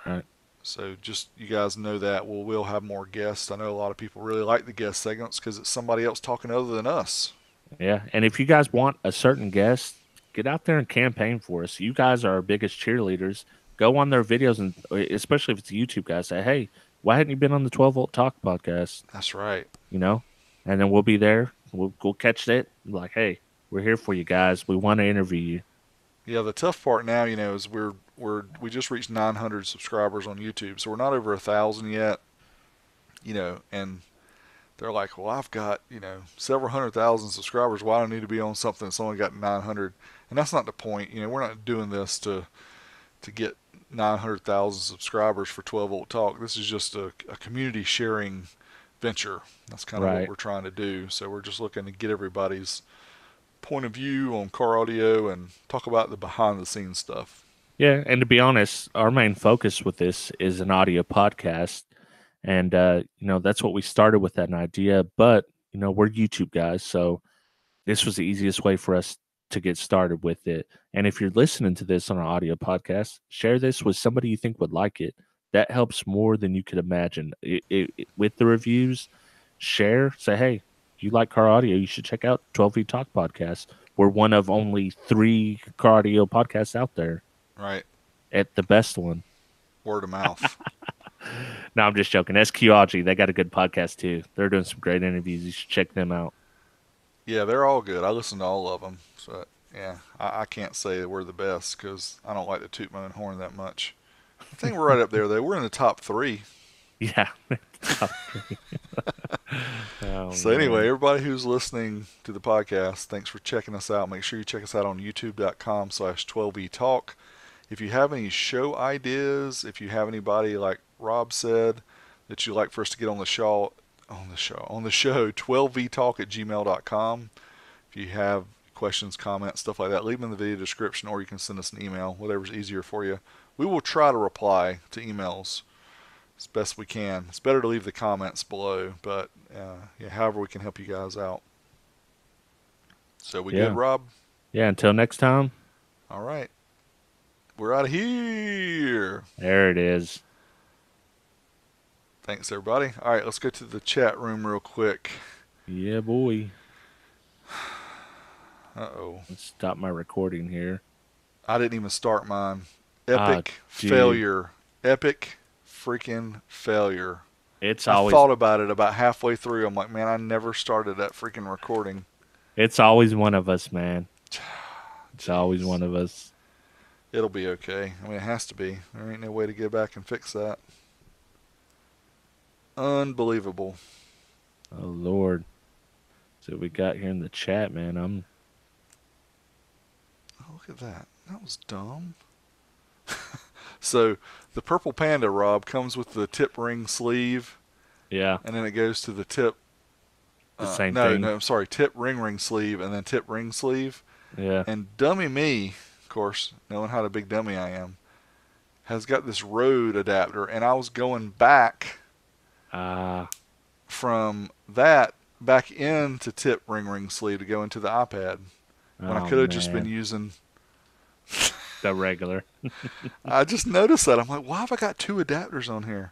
Right. So just you guys know that we'll have more guests. I know a lot of people really like the guest segments because it's somebody else talking other than us. Yeah. And if you guys want a certain guest, get out there and campaign for us. You guys are our biggest cheerleaders. Go on their videos, and especially if it's a YouTube guy, say, hey, why hadn't you been on the 12 Volt Talk podcast? That's right. You know? And then we'll be there. We'll catch it. Like, hey, we're here for you guys. We want to interview you. Yeah, the tough part now, is we just reached 900 subscribers on YouTube, so we're not over 1,000 yet. And they're like, well, I've got several hundred thousand subscribers. Why do I need to be on something that's only got 900? And that's not the point. We're not doing this to get 900,000 subscribers for 12 Volt Talk. This is just a community sharing venture. That's kind of what Right. we're trying to do. So we're just looking to get everybody's point of view on car audio and talk about the behind the scenes stuff. Yeah. And to be honest, our main focus with this is an audio podcast. And, that's what we started with, that idea. But, we're YouTube guys. So this was the easiest way for us to get started with it. And if you're listening to this on an audio podcast, share this with somebody you think would like it. That helps more than you could imagine. With the reviews, share, say, hey, you like car audio, you should check out 12V Talk podcast. We're one of only 3 car audio podcasts out there, Right. at the best one. Word of mouth. No, I'm just joking. SQRG, they got a good podcast too. They're doing some great interviews. You should check them out. Yeah, they're all good. I listen to all of them. So yeah, I can't say that we're the best because I don't like to toot my own horn that much. I think we're right up there though. We're in the top 3. Yeah. Oh So anyway, man. everybody who's listening to the podcast, thanks for checking us out. Make sure you check us out on youtube.com/12etalk. If you have any show ideas, if you have anybody like Rob said that you'd like for us to get on the show, 12vtalk@gmail.com. If you have questions, comments, stuff like that, leave them in the video description, or you can send us an email, whatever's easier for you. We will try to reply to emails as best we can. It's better to leave the comments below, but yeah, however we can help you guys out. So we good, Yeah. Rob? Yeah. Until next time. All right. We're out of here. There it is. Thanks, everybody. All right, let's go to the chat room real quick. Yeah, boy. Uh-oh. Let's stop my recording here. I didn't even start mine. Ah, Epic dude, failure. Epic freaking failure. it's I always thought about it about halfway through. I'm like, man, I never started that freaking recording. it's always one of us, man. It's always Jeez. one of us. It'll be okay. I mean, it has to be. There ain't no way to go back and fix that. Unbelievable. Oh Lord. So we got here in the chat, man. Oh, look at that. That was dumb. So the purple panda, Rob, comes with the tip ring sleeve, Yeah, and then it goes to the tip. the same No, thing. no, I'm sorry. Tip ring sleeve, and then tip ring sleeve. Yeah. And dummy me, of course, knowing how the big dummy I am, has got this Rode adapter, and I was going back Ah, from that back into tip ring sleeve to go into the iPad when I oh could have just been man. using. The regular. I just noticed that. I'm like, why have I got two adapters on here?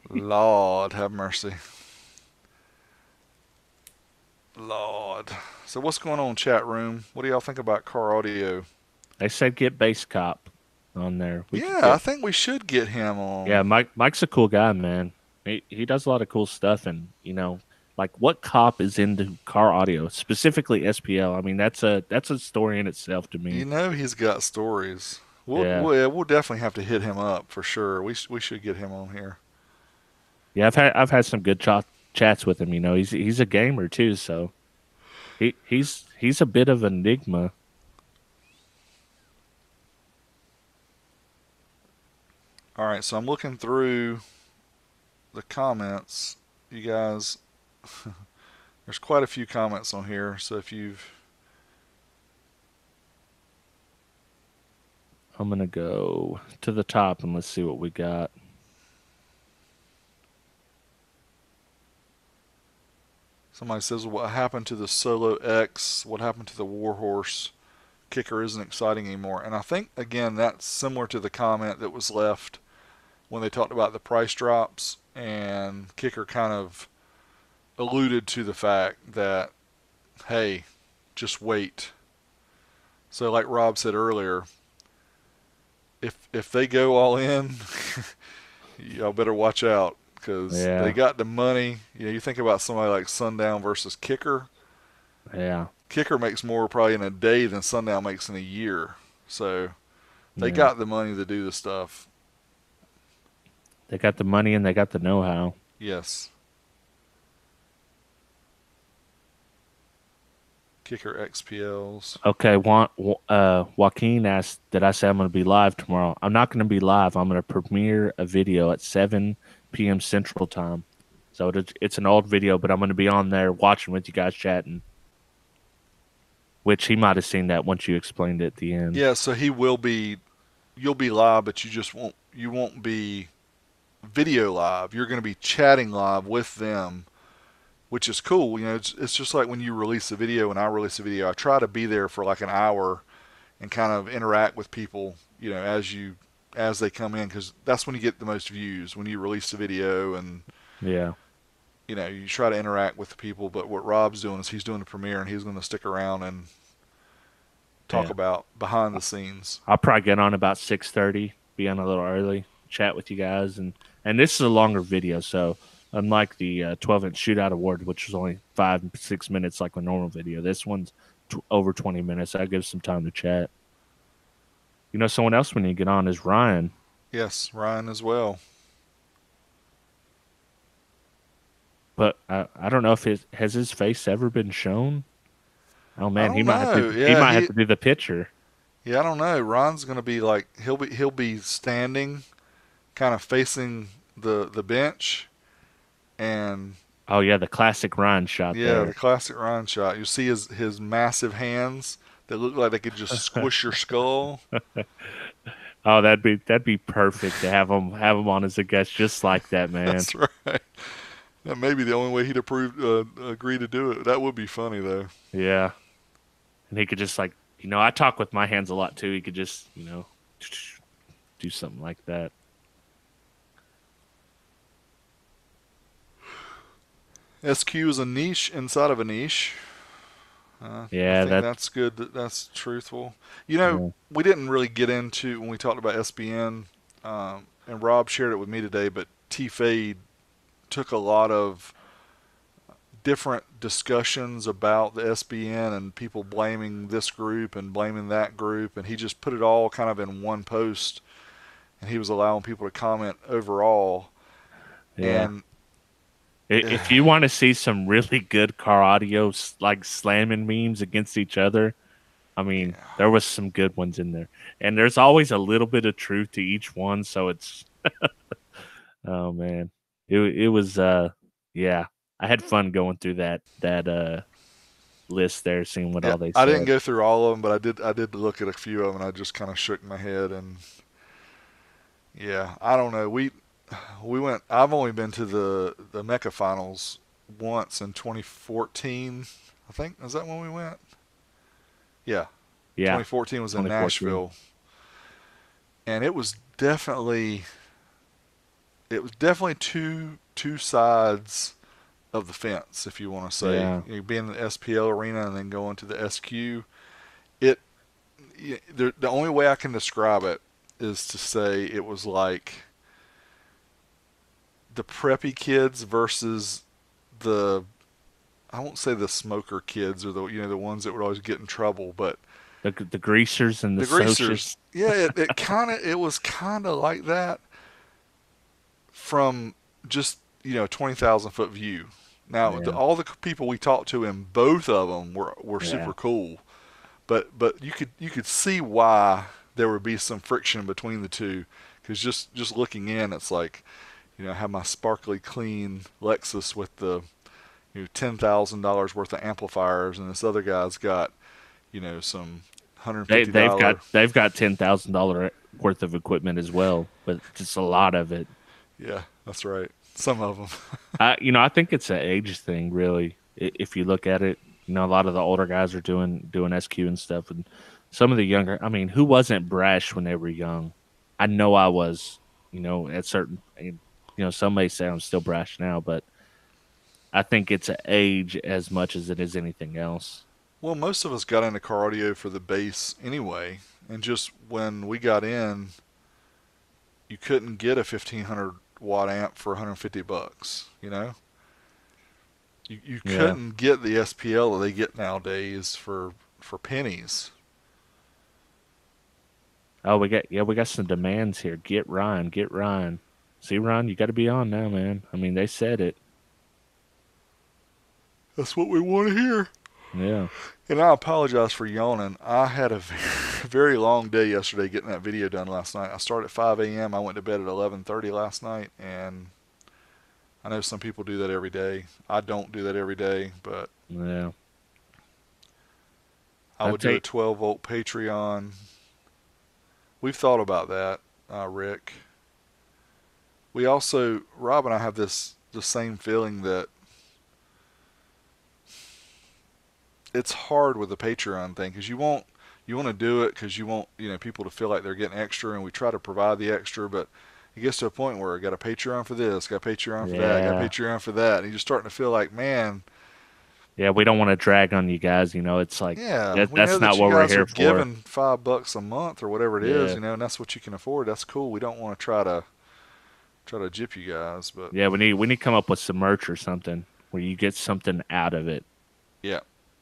Lord have mercy. Lord. So what's going on, chat room? What do y'all think about car audio? They said get Bass Cop on there. We could Yeah, I get. think we should get him Yeah, on. Mike's a cool guy, man. He does a lot of cool stuff, and like what cop is into car audio, specifically SPL. I mean, that's a story in itself to You me. know he's got stories. We'll Yeah, we'll definitely have to hit him up for sure. We should get him on here. yeah. I've had some good chats with him. He's a gamer too, so he's a bit of an enigma. All right, so I'm looking through the comments. You guys, there's quite a few comments on here. So if you've I'm gonna go to the top and let's see what we got. somebody says what happened to the Solo X, what happened to the Warhorse kicker isn't exciting anymore. And I think again that's similar to the comment that was left when they talked about the price drops, and kicker kind of alluded to the fact that hey, just wait. So like Rob said earlier, if they go all in, y'all better watch out because they Yeah, got the money. You think about somebody like Sundown versus Kicker. yeah, Kicker makes more probably in a day than Sundown makes in a year. So they yeah. got the money to do the stuff. They got the money and they got the know-how. Yes. Kicker XPLs. Okay, Joaquin asked, "Did I say I'm going to be live tomorrow?" I'm not going to be live. I'm going to premiere a video at 7 p.m. Central Time. So it's an old video, but I'm going to be on there watching with you guys chatting. Which he might have seen that once you explained it at the end. Yeah, so he will be. You'll be live, but you just won't. You won't be video live. You're going to be chatting live with them, which is cool. It's just like when you release a video and I release a video. I try to be there for like an hour and kind of interact with people. As they come in, because that's when you get the most views when you release the video, and Yeah, you try to interact with the people. But what Rob's doing is he's doing the premiere, and he's going to stick around and talk yeah. about behind the scenes. I'll probably get on about 6:30, be on a little early, chat with you guys, and this is a longer video, so unlike the 12-inch shootout award, which was only 5-6 minutes like a normal video, this one's over 20 minutes. That gives some time to chat. Someone else we need to get on is Ryan. Yes, Ryan as well. But I don't know if has his face ever been shown. Oh I man, he don't might have to know. he Yeah, might have to do the picture. yeah, I don't know. Ryan's going to be like he'll be standing, kind of facing the bench, and Oh yeah, the classic Ryan shot yeah, the there. classic Ryan shot. You see his massive hands that look like they could just squish your skull. Oh, that'd be perfect to have him on as a guest just like that, man. That's right. That may be the only way he'd agree to do it. That would be funny though. Yeah. And he could just like, I talk with my hands a lot too. He could just, do something like that. SQ is a niche inside of a niche. I Yeah, think that. that's good. That's truthful. You know, Yeah. we didn't really get into when we talked about SBN, and Rob shared it with me today. But T Fade took a lot of different discussions about the SBN and people blaming this group and blaming that group, and he just put it all kind of in one post, and he was allowing people to comment overall. Yeah. And If you want to see some really good car audio, like slamming memes against each other, I mean, yeah, there was some good ones in there, and there's always a little bit of truth to each one. So it's, oh man, it was yeah, I had fun going through that list there, seeing what yeah, all they I didn't said. go through all of them, but I did look at a few of them, and I just kind of shook my head. And yeah, I don't know. We went. I've only been to the Mecca finals once in 2014. I think is that when we went. Yeah, Yeah, 2014 was in 2014. Nashville, and it was definitely two sides of the fence, if you want to say. Yeah, Being in the SPL arena and then going to the SQ, it the only way I can describe it is to say it was like the preppy kids versus the, I won't say the smoker kids or the ones that would always get in trouble, but the greasers and the the greasers. sociers. Yeah, it was kind of like that from just 20,000 foot view. Now Yeah, all the people we talked to in both of them were yeah. super cool, but you could see why there would be some friction between the two, because just looking in, it's like, I have my sparkly clean Lexus with the $10,000 worth of amplifiers, and this other guy's got some hundred They fifty they've got dollar. they've got $10,000 worth of equipment as well, but just a lot of it. Yeah, that's right. Some of them. I think it's an age thing, really. If you look at it, a lot of the older guys are doing SQ and stuff, and some of the younger. I mean, who wasn't brash when they were young? I know I was. At certain. Some may say I'm still brash now, but I think it's an age as much as it is anything else. Well, most of us got into car audio for the bass anyway, and just when we got in, you couldn't get a 1,500 watt amp for $150. You Yeah. couldn't get the SPL that they get nowadays for pennies. Oh, we got some demands here. Get Ryan, get Ryan. See, Ryan, you got to be on now, man. I mean, they said it. That's what we want to hear. Yeah. And I apologize for yawning. I had a very long day yesterday getting that video done last night. I started at 5 a.m. I went to bed at 11:30 last night, and I know some people do that every day. I don't do that every day, but Yeah. I I would do a take 12-volt Patreon. We've thought about that, Rick. We also, Rob and I have the same feeling that it's hard with the Patreon thing, because you want to do it because you want people to feel like they're getting extra, and we try to provide the extra, but it gets to a point where I got a Patreon for this, got a Patreon for that, got a yeah. Patreon for that, and you're starting to feel like, man, Yeah, we don't want to drag on you guys, it's like yeah, that we know that's not that you what we're guys are here for. giving $5 a month or whatever it is, Yeah. and that's what you can afford. That's cool. We don't want to try to gyp you guys, but Yeah, we need to come up with some merch or something where you get something out of it. yeah,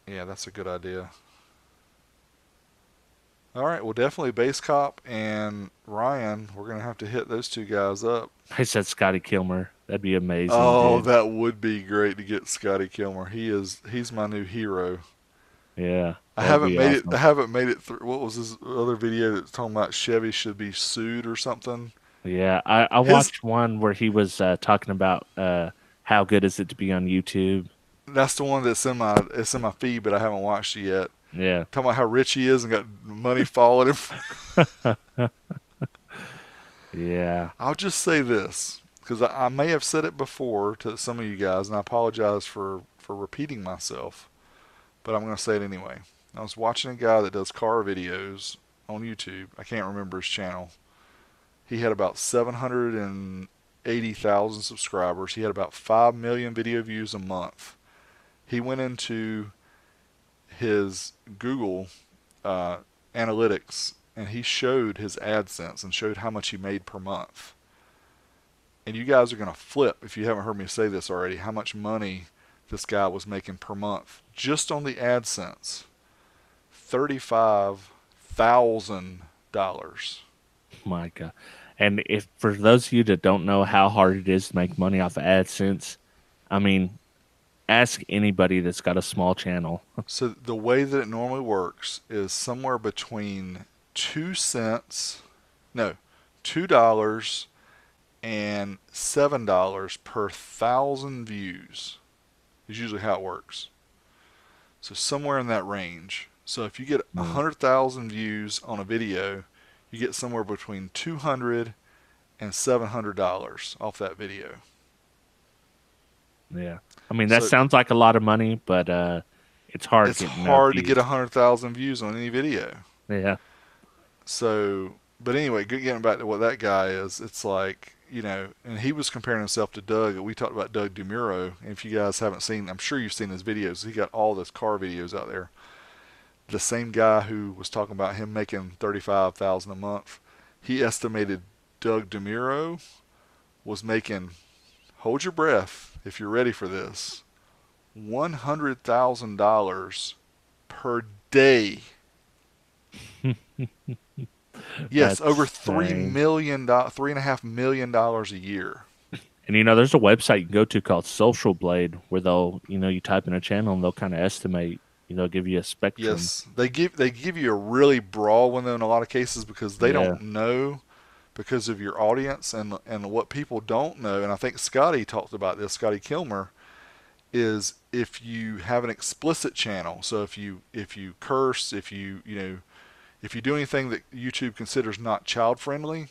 yeah, that's a good idea. All right, well, definitely Base Cop and Ryan. We're gonna have to hit those two guys up. I said Scotty Kilmer. That'd be amazing, Oh, dude. that would be great to get Scotty Kilmer. He's my new hero. Yeah, I that'd haven't be made it. I awesome. haven't made it through. What was this other video that's talking about Chevy should be sued or something? Yeah, I His watched one where he was talking about how good is it to be on YouTube. That's the one that's in my feed, but I haven't watched it yet. Yeah. Talking about how rich he is and got money following him. Yeah. I'll just say this, because I may have said it before to some of you guys, and I apologize for repeating myself, but I'm going to say it anyway. I was watching a guy that does car videos on YouTube. I can't remember his channel. He had about 780,000 subscribers. He had about 5 million video views a month. He went into his Google analytics, and he showed his AdSense and showed how much he made per month. And you guys are going to flip, if you haven't heard me say this already, how much money this guy was making per month just on the AdSense. $35,000. My God. And if for those of you that don't know how hard it is to make money off of AdSense, I mean, ask anybody that's got a small channel. So the way that it normally works is somewhere between 2 cents, no, $2 and $7 per 1,000 views is usually how it works. So somewhere in that range. So if you get 100,000 views on a video, you get somewhere between $200 and $700 off that video. Yeah. I mean, that sounds like a lot of money, but it's hard. It's hard to get 100,000 views on any video. Yeah. So, but anyway, getting back to what that guy is, it's like, you know, and he was comparing himself to Doug. We talked about Doug DeMuro. And if you guys haven't seen, I'm sure you've seen his videos. He got all those car videos out there. The same guy who was talking about him making $35,000 a month, he estimated Doug DeMuro was making, hold your breath if you're ready for this, $100,000 per day. Yes, That's over $3.5 million a year. And you know, there's a website you can go to called Social Blade where they'll, you know, you type in a channel and they'll kind of estimate, you know, give you a spectrum. Yes, they give you a really broad one though in a lot of cases because they don't know because of your audience and what people don't know. And I think Scotty talked about this. Scotty Kilmer is if you have an explicit channel. So if you curse, if you do anything that YouTube considers not child friendly,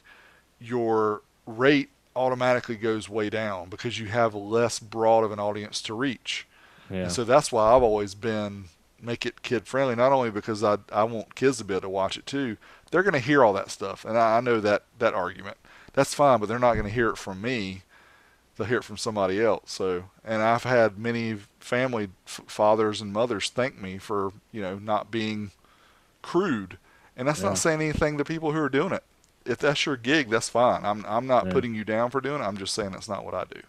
your rate automatically goes way down because you have less broad of an audience to reach. Yeah. And so that's why I've always been make it kid friendly, not only because I want kids to be able to watch it too. They're going to hear all that stuff, and I know that argument. That's fine, but they're not going to hear it from me. They'll hear it from somebody else. So, and I've had many family fathers and mothers thank me for, you know, not being crude. And that's not saying anything to people who are doing it. If that's your gig, that's fine. I'm not putting you down for doing it. I'm just saying that's not what I do.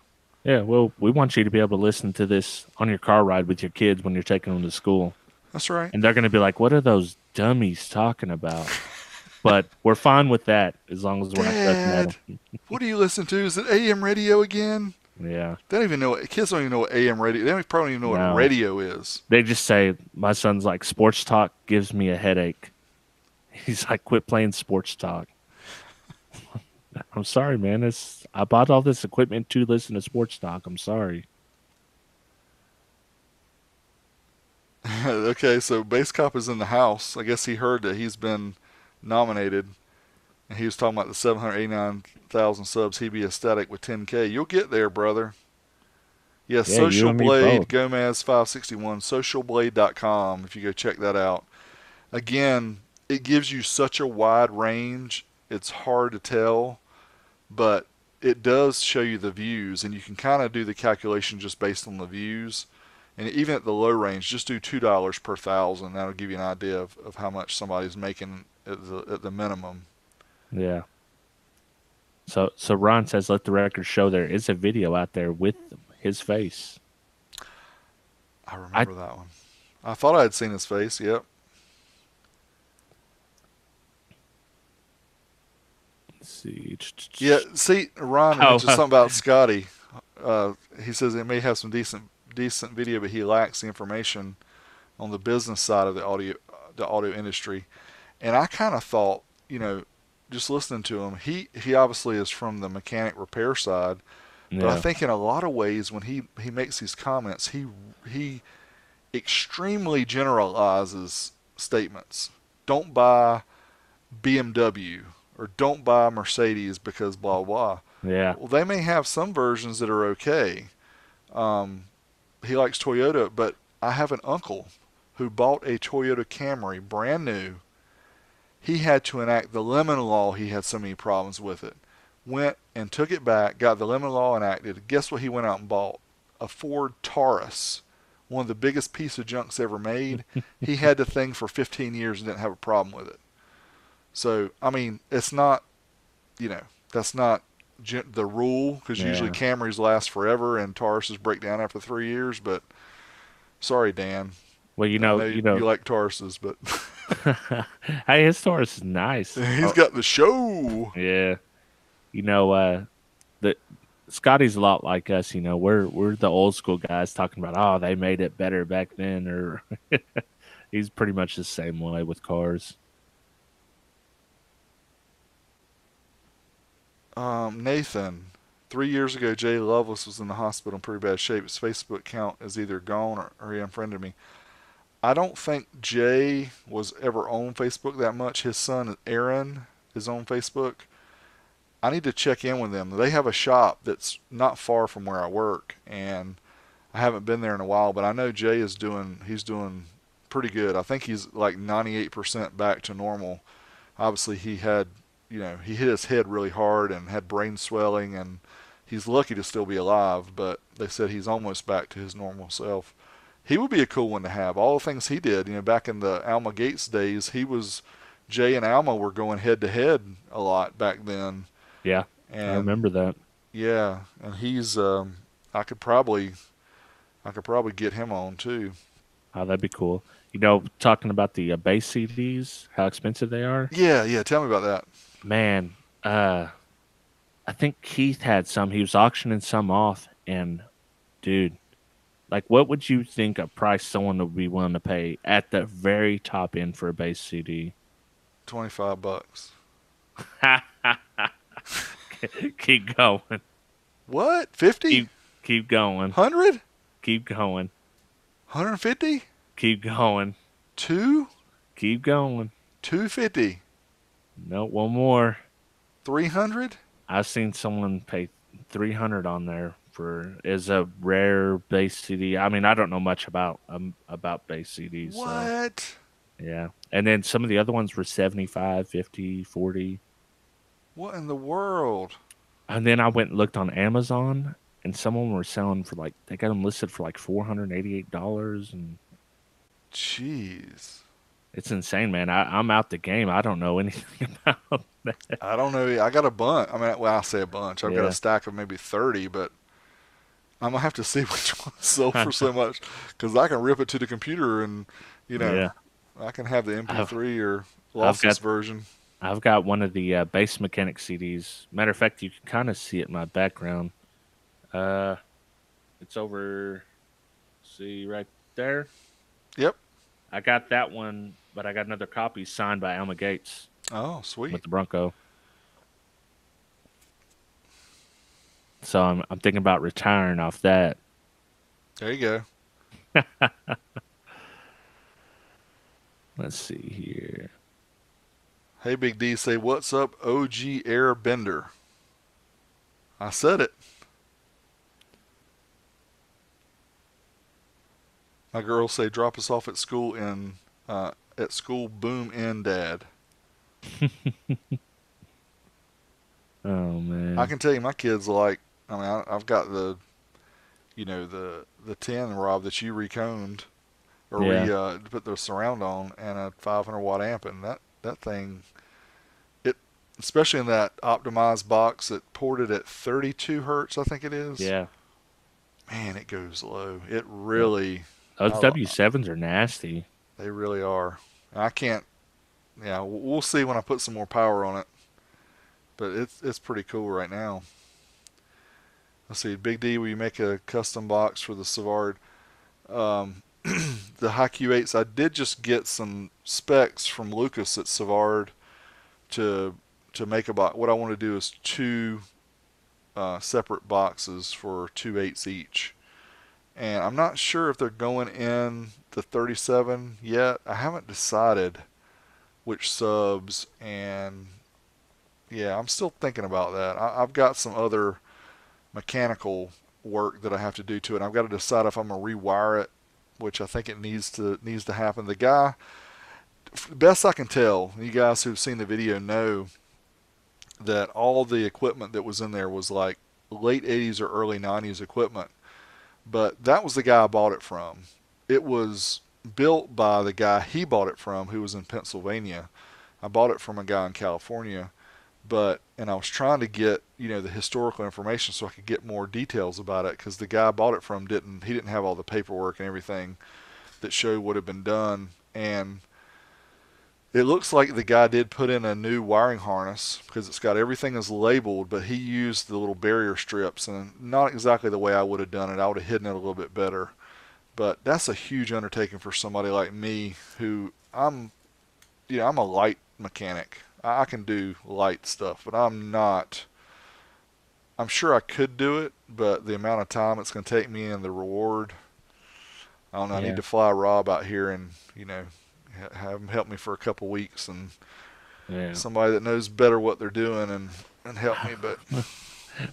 Yeah, well, we want you to be able to listen to this on your car ride with your kids when you're taking them to school. That's right. And they're going to be like, what are those dummies talking about? But we're fine with that as long as we're not cussing at them. What do you listen to? Is it AM radio again? Yeah. They don't even know. Kids don't even know what AM radio. They probably don't even know what radio is. They just say, my son's like, sports talk gives me a headache. He's like, quit playing sports talk. I'm sorry, man. I bought all this equipment to listen to sports talk. I'm sorry. Okay, so Base Cop is in the house. I guess he heard that he's been nominated, and he was talking about the 789,000 subs. He'd be ecstatic with 10K. You'll get there, brother. Yes, yeah, Social Blade, Gomez 561, socialblade.com if you go check that out. Again, it gives you such a wide range. It's hard to tell, but it does show you the views, and you can kind of do the calculation just based on the views. And even at the low range, just do $2 per 1,000. That'll give you an idea of how much somebody's making at the minimum. Yeah. So Ron says, let the record show there is a video out there with his face. I remember that one. I thought I had seen his face. Yep. Let's see. Yeah, see, Ron mentioned something about Scotty. He says it may have some decent video, but he lacks the information on the business side of the audio industry. And I kind of thought, you know, just listening to him, he obviously is from the mechanic repair side, but I think in a lot of ways when he makes these comments, he extremely generalizes statements. Don't buy BMW or don't buy Mercedes because blah blah. Yeah. Well, they may have some versions that are okay. He likes Toyota, but I have an uncle who bought a Toyota Camry brand new. He had to enact the lemon law. He had so many problems with it. Went and took it back, got the lemon law enacted. Guess what he went out and bought? A Ford Taurus one of the biggest piece of junks ever made. He had the thing for 15 years and didn't have a problem with it. So, I mean, it's not, you know, that's not the rule, because usually Yeah. Camrys last forever and Tauruses break down after 3 years. But sorry, Dan. Well, I know you like Tauruses, but hey, his Taurus is nice. he's got the show. Yeah. You know, the Scotty's a lot like us. You know, we're the old school guys talking about, oh, they made it better back then, or he's pretty much the same way with cars. Nathan, 3 years ago, Jay Loveless was in the hospital in pretty bad shape. His Facebook account is either gone or he unfriended me. I don't think Jay was ever on Facebook that much. His son, Aaron, is on Facebook. I need to check in with them. They have a shop that's not far from where I work, and I haven't been there in a while, but I know Jay he's doing pretty good. I think he's like 98% back to normal. Obviously, he hit his head really hard and had brain swelling, and he's lucky to still be alive, but they said he's almost back to his normal self. He would be a cool one to have. All the things he did, back in the Alma Gates days, Jay and Alma were going head to head a lot back then. Yeah, I And remember that. yeah, and I could probably get him on too. Oh, that'd be cool. You know, talking about the bass CDs, how expensive they are. Yeah, yeah. Tell me about that. Man, I think Keith had some. He was auctioning some off, and dude, like, what would you think a price someone would be willing to pay at the very top end for a bass CD? $25. Keep going. What? 50? Keep going. 100? Keep going. 150? Keep going. Two? Keep going. 250? No, one more. 300? I've seen someone pay 300 on there for as a rare bass CD. I mean, I don't know much about bass CDs. So What? yeah. And then some of the other ones were 75, 50, 40. What in the world? And then I went and looked on Amazon, and someone were selling for like, they got them listed for like $488, and Jeez. it's insane, man. I'm out the game. I don't know anything about that. I don't know. I got a bunch. I mean, well, I say a bunch. I've got a Yeah. stack of maybe 30, but I'm gonna have to see which one sold for so much, because I can rip it to the computer and, you know, Yeah. I can have the I've, MP3 or I've lossless got version. I've got one of the bass mechanic CDs. Matter of fact, you can kind of see it in my background. Uh, it's over. See right there. Yep. I got that one, but I got another copy signed by Alma Gates Oh, sweet. with the Bronco. So I'm thinking about retiring off that. There you go. Let's see here. Hey, Big D, say what's up, OG Air Bender. I said it. My girls say drop us off at school boom in dad. Oh I man. can tell you my kids like, I mean, I've got the 10, Rob, that you reconed or Yeah. put the surround on, and a 500-watt amp, and that thing, it, especially in that optimized box that ported at 32 hertz, I think it is. Yeah. Man, it goes low. It Yeah. really, Those I, W7s are nasty. they really are. I can't. Yeah, we'll see when I put some more power on it, but it's pretty cool right now. Let's see, Big D, will you make a custom box for the Savard? Um, the High Q8s, I did just get some specs from Lucas at Savard to make a box. What I want to do is two separate boxes for 2.8s each. And I'm not sure if they're going in the 37 yet. I haven't decided which subs, and yeah, I'm still thinking about that. I've got some other mechanical work that I have to do to it. I've got to decide if I'm gonna rewire it, which I think it needs to happen. The guy, best I can tell, you guys who've seen the video know that all the equipment that was in there was like late 80s or early 90s equipment. But that was the guy I bought it from. it was built by the guy he bought it from, who was in Pennsylvania. I bought it from a guy in California, and I was trying to get the historical information so I could get more details about it, because the guy I bought it from didn't have all the paperwork and everything that showed what had been done. And it looks like the guy did put in a new wiring harness, because it's got everything is labeled, but he used the little barrier strips, and not exactly the way I would have done it. I would have hidden it a little bit better. But that's a huge undertaking for somebody like me, who I'm a light mechanic. I can do light stuff, but I'm not. I'm sure I could do it, but the amount of time it's going to take me and the reward, I don't know. I need Yeah. to fly Rob out here and have him help me for a couple weeks, and Yeah. somebody that knows better what they're doing, and help me. But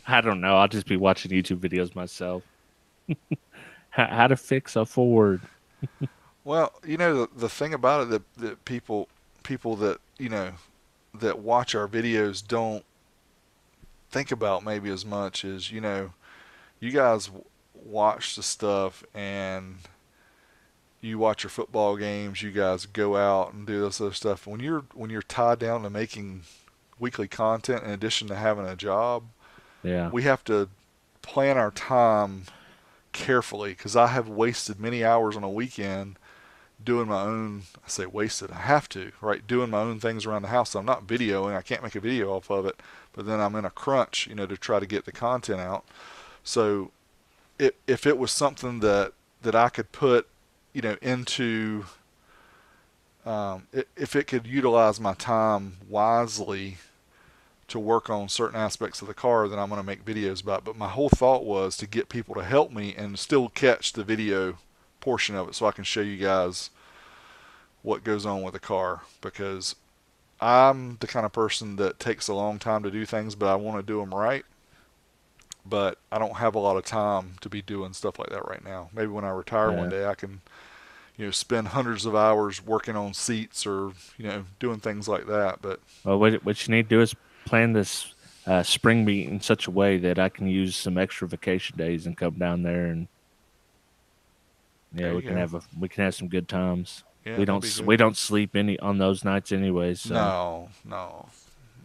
I don't know. I'll just be watching YouTube videos myself. How to fix a Ford. well, the thing about it that people that that watch our videos don't think about maybe as much is, you guys watch the stuff, and you watch your football games, you guys go out and do this other stuff. When you're tied down to making weekly content in addition to having a job, Yeah. we have to plan our time carefully, because I have wasted many hours on a weekend doing my own. I say wasted, I have to, right, doing my own things around the house. So I'm not videoing, I can't make a video off of it, but then I'm in a crunch, to try to get the content out. So if it was something that I could put into, if it could utilize my time wisely to work on certain aspects of the car, then I'm going to make videos about it. But my whole thought was to get people to help me and still catch the video portion of it, so I can show you guys what goes on with the car, because I'm the kind of person that takes a long time to do things, but I want to do them right. But I don't have a lot of time to be doing stuff like that right now. Maybe when I retire one Yeah. day, I can spend hundreds of hours working on seats, or doing things like that. But Well, what you need to do is plan this spring meet in such a way that I can use some extra vacation days and come down there, and yeah, there you go. we can have some good times. Yeah, that'd be We good. don't sleep any on those nights anyways, so No, no,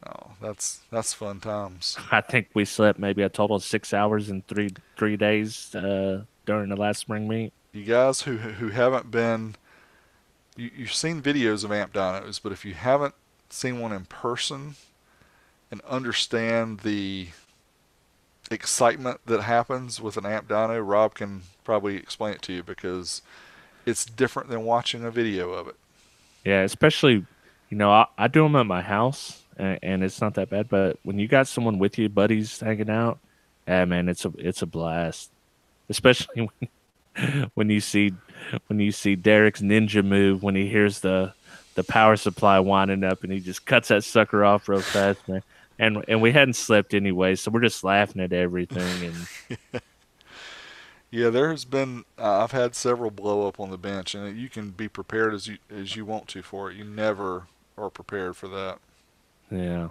no. That's fun times. I think we slept maybe a total of 6 hours in three days during the last spring meet. You guys who haven't been, you've seen videos of amp dynos, but if you haven't seen one in person and understand the excitement that happens with an amp dyno, Rob can probably explain it to you, because it's different than watching a video of it. Yeah, especially I do them at my house, and it's not that bad. But when you got someone with you, buddies hanging out, yeah, man, it's a blast. Especially when you see Derek's ninja move when he hears the power supply winding up and he just cuts that sucker off real fast, man. And we hadn't slept anyway, so we're just laughing at everything. And Yeah, there has been. I've had several blow up on the bench, and you can be prepared as you want to for it. You never are prepared for that. yeah,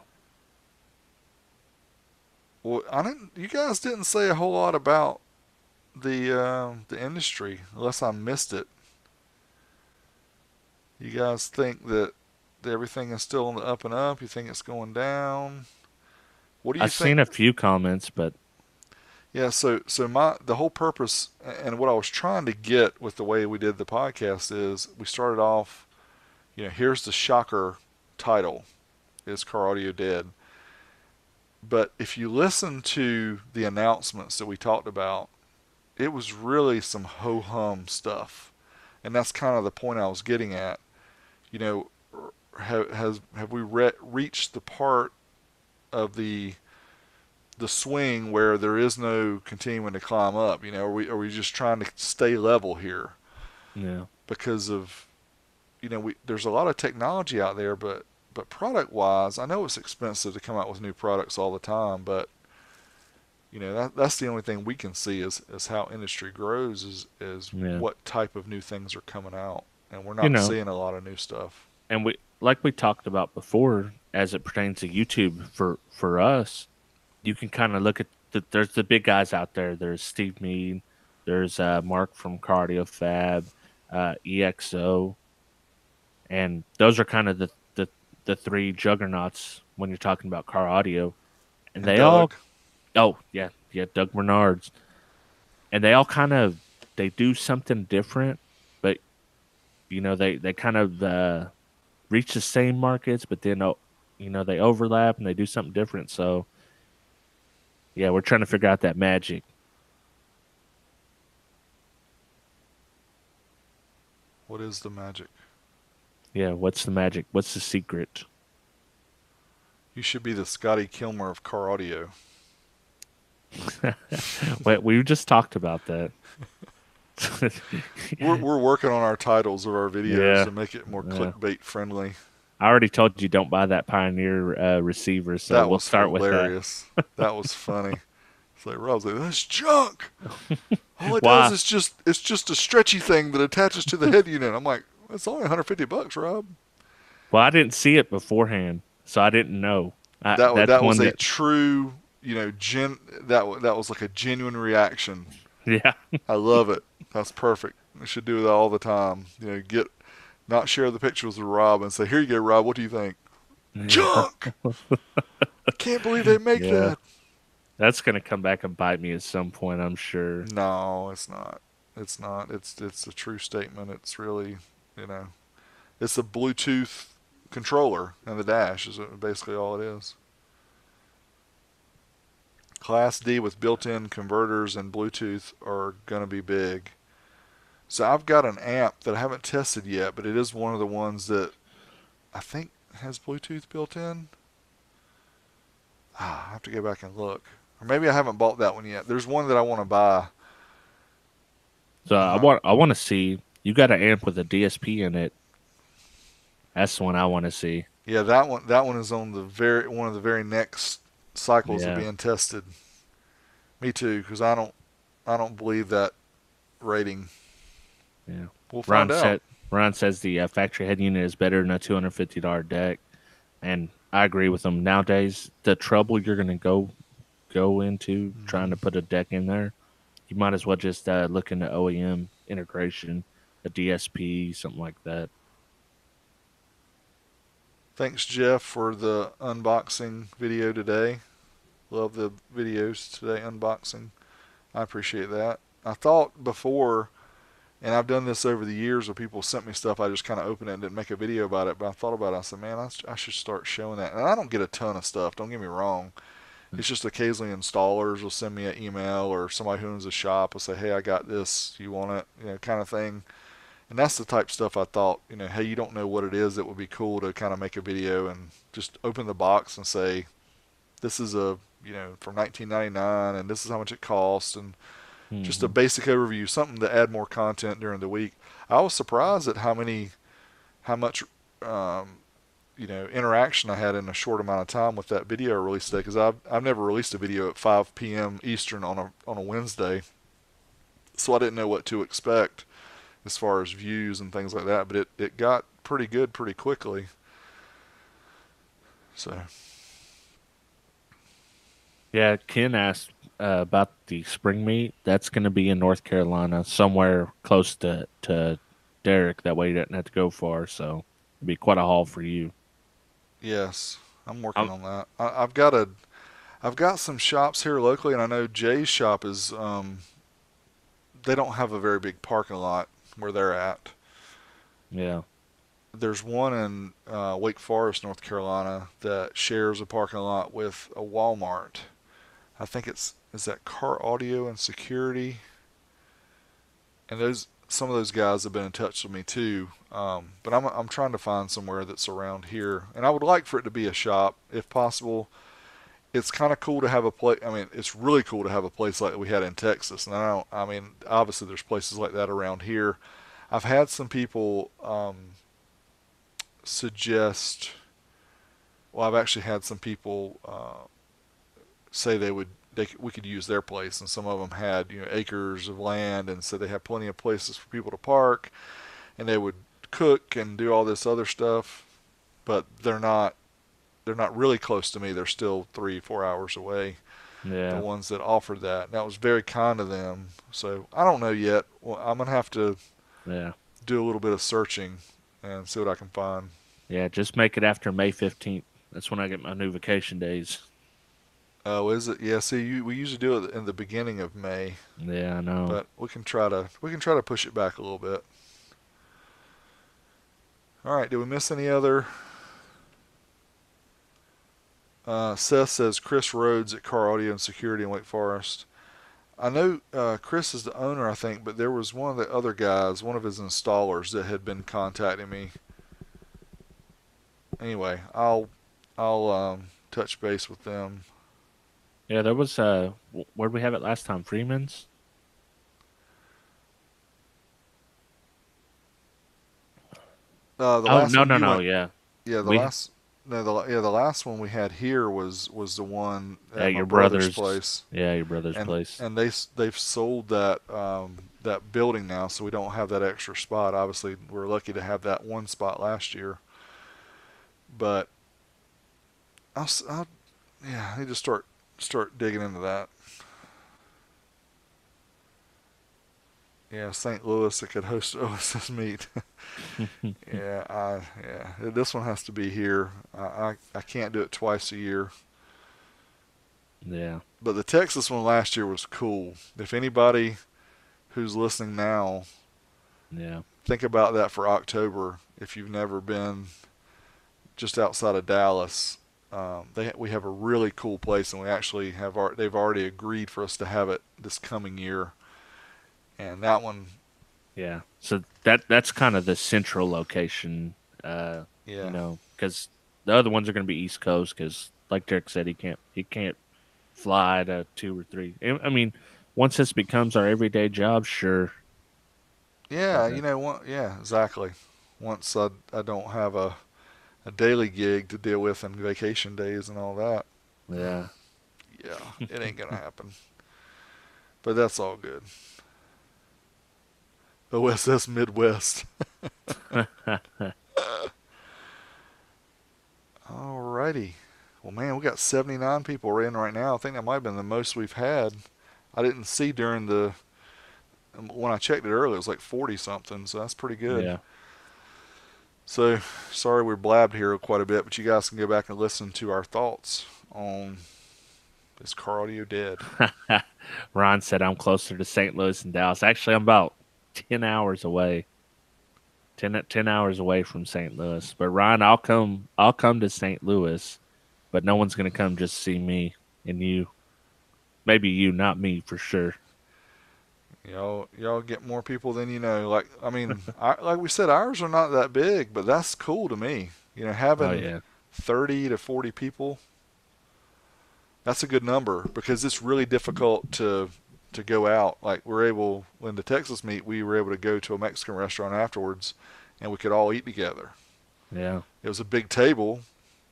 Well, I didn't. You guys didn't say a whole lot about the industry, unless I missed it. You guys think that everything is still on the up and up? You think it's going down? What do you I've think? seen a few comments, but Yeah, so the whole purpose and what I was trying to get with the way we did the podcast is, we started off, here's the shocker title, is Car Audio Dead? But if you listen to the announcements that we talked about, it was really some ho hum stuff, and that's kind of the point I was getting at. You know, have we reached the part of the swing where there is no continuing to climb up? Are we just trying to stay level here yeah, because of, there's a lot of technology out there, but product wise, I know it's expensive to come out with new products all the time, but that's the only thing we can see is how industry grows, is yeah. what type of new things are coming out, and we're You not know, seeing a lot of new stuff. and we talked about before, as it pertains to YouTube, for us, you can kind of look at there's the big guys out there. There's Steve Mead, there's Mark from Cardio Fab, EXO, and those are kind of the three juggernauts when you're talking about car audio. And And they all, Doug. oh yeah, yeah, Doug Bernard's, and they all kind of they do something different, but they kind of reach the same markets, but then they overlap and they do something different. So yeah, we're trying to figure out that magic. What is the magic? Yeah, what's the magic? What's the secret? You should be the Scotty Kilmer of car audio. Wait, we just talked about that. We're working on our titles of our videos Yeah, to make it more yeah. clickbait friendly. I already told you don't buy that Pioneer receiver, so That we'll was start with that. hilarious. That was funny. It's like Rob's like, that's junk. All it does Why? is just a stretchy thing that attaches to the head unit. I'm like, it's only $150, Rob. Well, I didn't see it beforehand, so I didn't know. That's That was one a that, true, that was like a genuine reaction. yeah, I love it. That's perfect. We should do that all the time. Get not share the pictures with Rob and say, here you go, Rob. What do you think? yeah, Junk. I can't believe they make yeah. that. That's gonna come back and bite me at some point, I'm sure. No, it's not. It's not. It's a true statement. It's really, you know, it's a Bluetooth controller and the dash is basically all it is. Class D with built-in converters and Bluetooth are gonna be big. So I've got an amp that I haven't tested yet, but it is one of the ones that I think has Bluetooth built in. I have to go back and look. Or maybe I haven't bought that one yet. There's one that I want to buy. So I'm I not. want I want to see you got an amp with a DSP in it. That's the one I want to see. Yeah, that one is on the very one of the very next cycles of Yeah, being tested. Me too, because I don't believe that rating. yeah. We'll Ron find out. said Ron says the factory head unit is better than a $250 deck, and I agree with him. Nowadays, the trouble you're gonna go into trying Hmm. to put a deck in there, you might as well just look into OEM integration, a DSP, something like that. Thanks, Jeff, for the unboxing video today. Love the videos today unboxing. I appreciate that. I thought before, and I've done this over the years where people sent me stuff, I just kind of opened it and didn't make a video about it. But I thought about it. I said, man, I should start showing that. And I don't get a ton of stuff. Don't get me wrong. It's just occasionally installers will send me an email or somebody who owns a shop will say, hey, I got this. You want it? Kind of thing. And that's the type of stuff I thought, hey, you don't know what it is. It would be cool to kind of make a video and just open the box and say, this is from 1999 and this is how much it costs and just a Hmm. basic overview, something to add more content during the week. I was surprised at how much, interaction I had in a short amount of time with that video I released today because I've never released a video at 5 p.m. Eastern on a Wednesday, so I didn't know what to expect as far as views and things like that. But it got pretty good pretty quickly. So Yeah, Ken asked about the spring meet. That's going to be in North Carolina, somewhere close to Derek. That way he doesn't have to go far. So it'd be quite a haul for you. yes, I'm working Um, on that. I've got some shops here locally, and I know Jay's shop is they don't have a very big parking lot where they're at. yeah, There's one in Wake Forest, North Carolina, that shares a parking lot with a Walmart. I think is that Car Audio and Security, and those some of those guys have been in touch with me too. But I'm trying to find somewhere that's around here, and I would like for it to be a shop if possible. It's kind of cool to have a place. I mean, it's really cool to have a place like we had in Texas. And I mean, obviously there's places like that around here. I've had some people suggest. Well, I've actually had some people say we could use their place, and some of them had acres of land, and said they had plenty of places for people to park, and they would cook and do all this other stuff, but they're not really close to me. They're still 3-4 hours away. The yeah. ones that offered that, and that was very kind of them. So I don't know yet. Well, I'm gonna have to Yeah. do a little bit of searching and see what I can find. Yeah, just make it after May 15th. That's when I get my new vacation days. Oh, is it? Yeah. See, we usually do it in the beginning of May, Yeah, I know. but we can try to push it back a little bit. All right. Did we miss any other? Seth says Chris Rhodes at Car Audio and Security in Wake Forest. I know Chris is the owner, I think, but there was one of the other guys, one of his installers, that had been contacting me. Anyway, I'll touch base with them. Yeah, there was where did we have it last time? Freeman's? The Oh, last no, one no, you no, went, yeah. yeah, We the last one we had here was the one at at my your brother's brother's. place, Yeah, your brother's and place. they've sold that building now, so we don't have that extra spot. Obviously, we're lucky to have that one spot last year, but I'll yeah, I need to start digging into that. Yeah, St. Louis that could host OSS meet. Yeah. This one has to be here. I can't do it twice a year. Yeah. But the Texas one last year was cool. If anybody who's listening now, Yeah. think about that for October. If you've never been just outside of Dallas, we have a really cool place, and we actually they've already agreed for us to have it this coming year. And that one, Yeah. So that's kind of the central location, yeah, because the other ones are going to be East Coast. Because, like Derek said, he can't fly to two or three. I mean, once this becomes our everyday job, sure. yeah, But yeah, exactly. Once I don't have a daily gig to deal with and vacation days and all that, yeah, yeah, it ain't gonna happen. But that's all good. OSS Midwest. Alrighty. Well, man, we got 79 people in right now. I think that might have been the most we've had. I didn't see during when I checked it earlier, it was like 40 something, so that's pretty good. yeah. So, sorry we blabbed here quite a bit, but you guys can go back and listen to our thoughts on Is Car Audio Dead? Ron said I'm closer to St. Louis and Dallas. Actually, I'm about 10 hours away. 10 hours away from St. Louis. But Ron, I'll come to St. Louis, but no one's gonna come just see me and you. Maybe you, not me for sure. Y'all get more people than you know. Like I mean, like we said, ours are not that big, but that's cool to me. Oh Having yeah. 30 to 40 people, that's a good number because it's really difficult to go out. Like when the Texas meet, we were able to go to a Mexican restaurant afterwards, and we could all eat together. Yeah. It was a big table,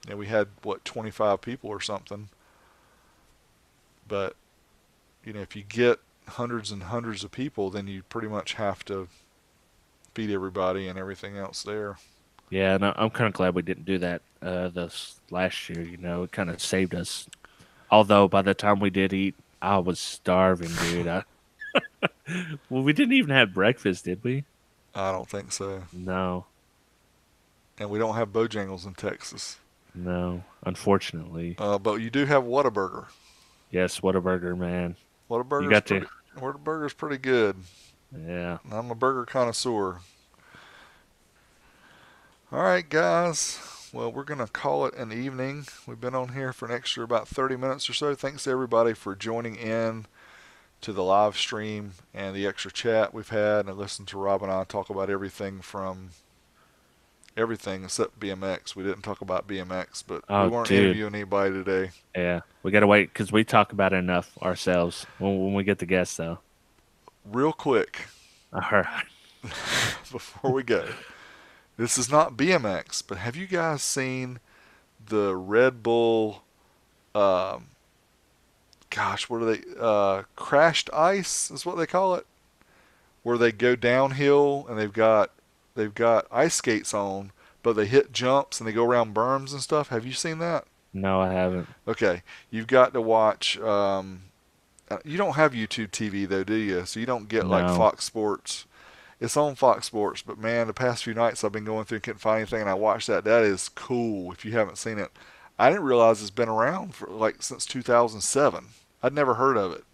and we had 25 people or something. But if you get hundreds and hundreds of people, then you pretty much have to feed everybody and everything else there. Yeah, and I'm kind of glad we didn't do that this last year. It kind of saved us. Although by the time we did eat, I was starving, dude. Well, we didn't even have breakfast, did we? I don't think so. No, And we don't have Bojangles in Texas. no. Unfortunately, But you do have Whataburger. yes. What a burger, man! You Whataburger's got to, pretty. Whataburger's pretty good. yeah. I'm a burger connoisseur. All right, guys. Well, we're going to call it an evening. We've been on here for an extra about 30 minutes or so. Thanks to everybody for joining in to the live stream and the extra chat we've had and listen to Rob and I talk about everything except BMX. We didn't talk about BMX, but we Oh, weren't dude. interviewing anybody today. Yeah, we got to wait because we talk about it enough ourselves when we get the guests, though. Real quick, All right. before we go, this is not BMX, but have you guys seen the Red Bull, um, gosh, what are they? Crashed ice is what they call it, where they go downhill and they've got ice skates on, but they hit jumps and they go around berms and stuff. Have you seen that? No, I haven't. Okay, you've got to watch. You don't have YouTube TV though, do you? So you don't get like No. Fox Sports. It's on Fox Sports, but man, the past few nights I've been going through and couldn't find anything, and I watched that. That is cool. If you haven't seen it, I didn't realize it's been around for like since 2007. I'd never heard of it,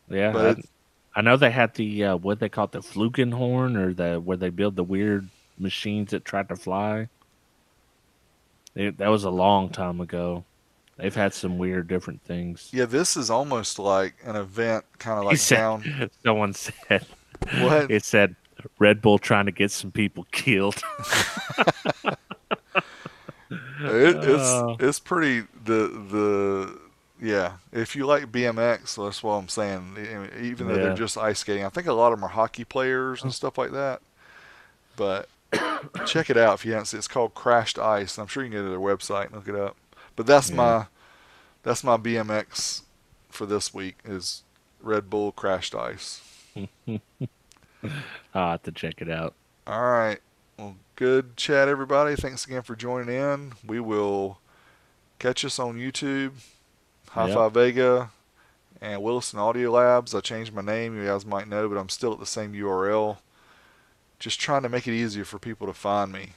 but Yeah, I know they had the what they call it, the Flugelhorn, or the where they build the weird machines that tried to fly. That was a long time ago. They've had some weird different things. yeah, this is almost like an event, kind of He like said, down. someone said, What? it said Red Bull trying to get some people killed. It's Uh, it's pretty the yeah. If you like BMX, that's what I'm saying. Even though they're yeah, just ice skating, I think a lot of them are hockey players and stuff like that. But check it out if you haven't seen it. It's called Crashed Ice. I'm sure you can go to their website and look it up. But yeah. that's my BMX for this week is Red Bull Crashed Ice. I'll have to check it out. All right. Well, good chat, everybody. Thanks again for joining in. We will catch us on YouTube, Yep. Hi-Fi Vega, and Wilson Audio Labs. I changed my name, you guys might know, but I'm still at the same URL. Just trying to make it easier for people to find me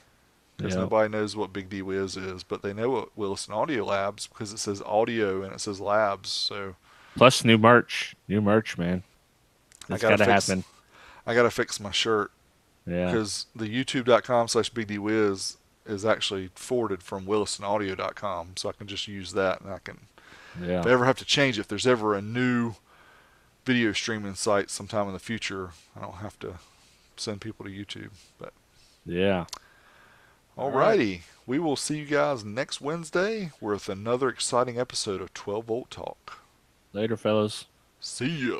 because Yep. nobody knows what Big D Wiz is, but they know what Wilson Audio Labs because it says audio and it says labs. So Plus new merch. New merch, man. I It's gotta got to fix happen. I gotta fix my shirt Yeah. because the youtube.com/bigdwiz is actually forwarded from willisonaudio.com, so I can just use that, and I can, if Yeah. I ever have to change, if there's ever a new video streaming site sometime in the future, I don't have to send people to YouTube. But Yeah. All right. alrighty, we will see you guys next Wednesday with another exciting episode of 12 Volt Talk. Later, fellas. See ya.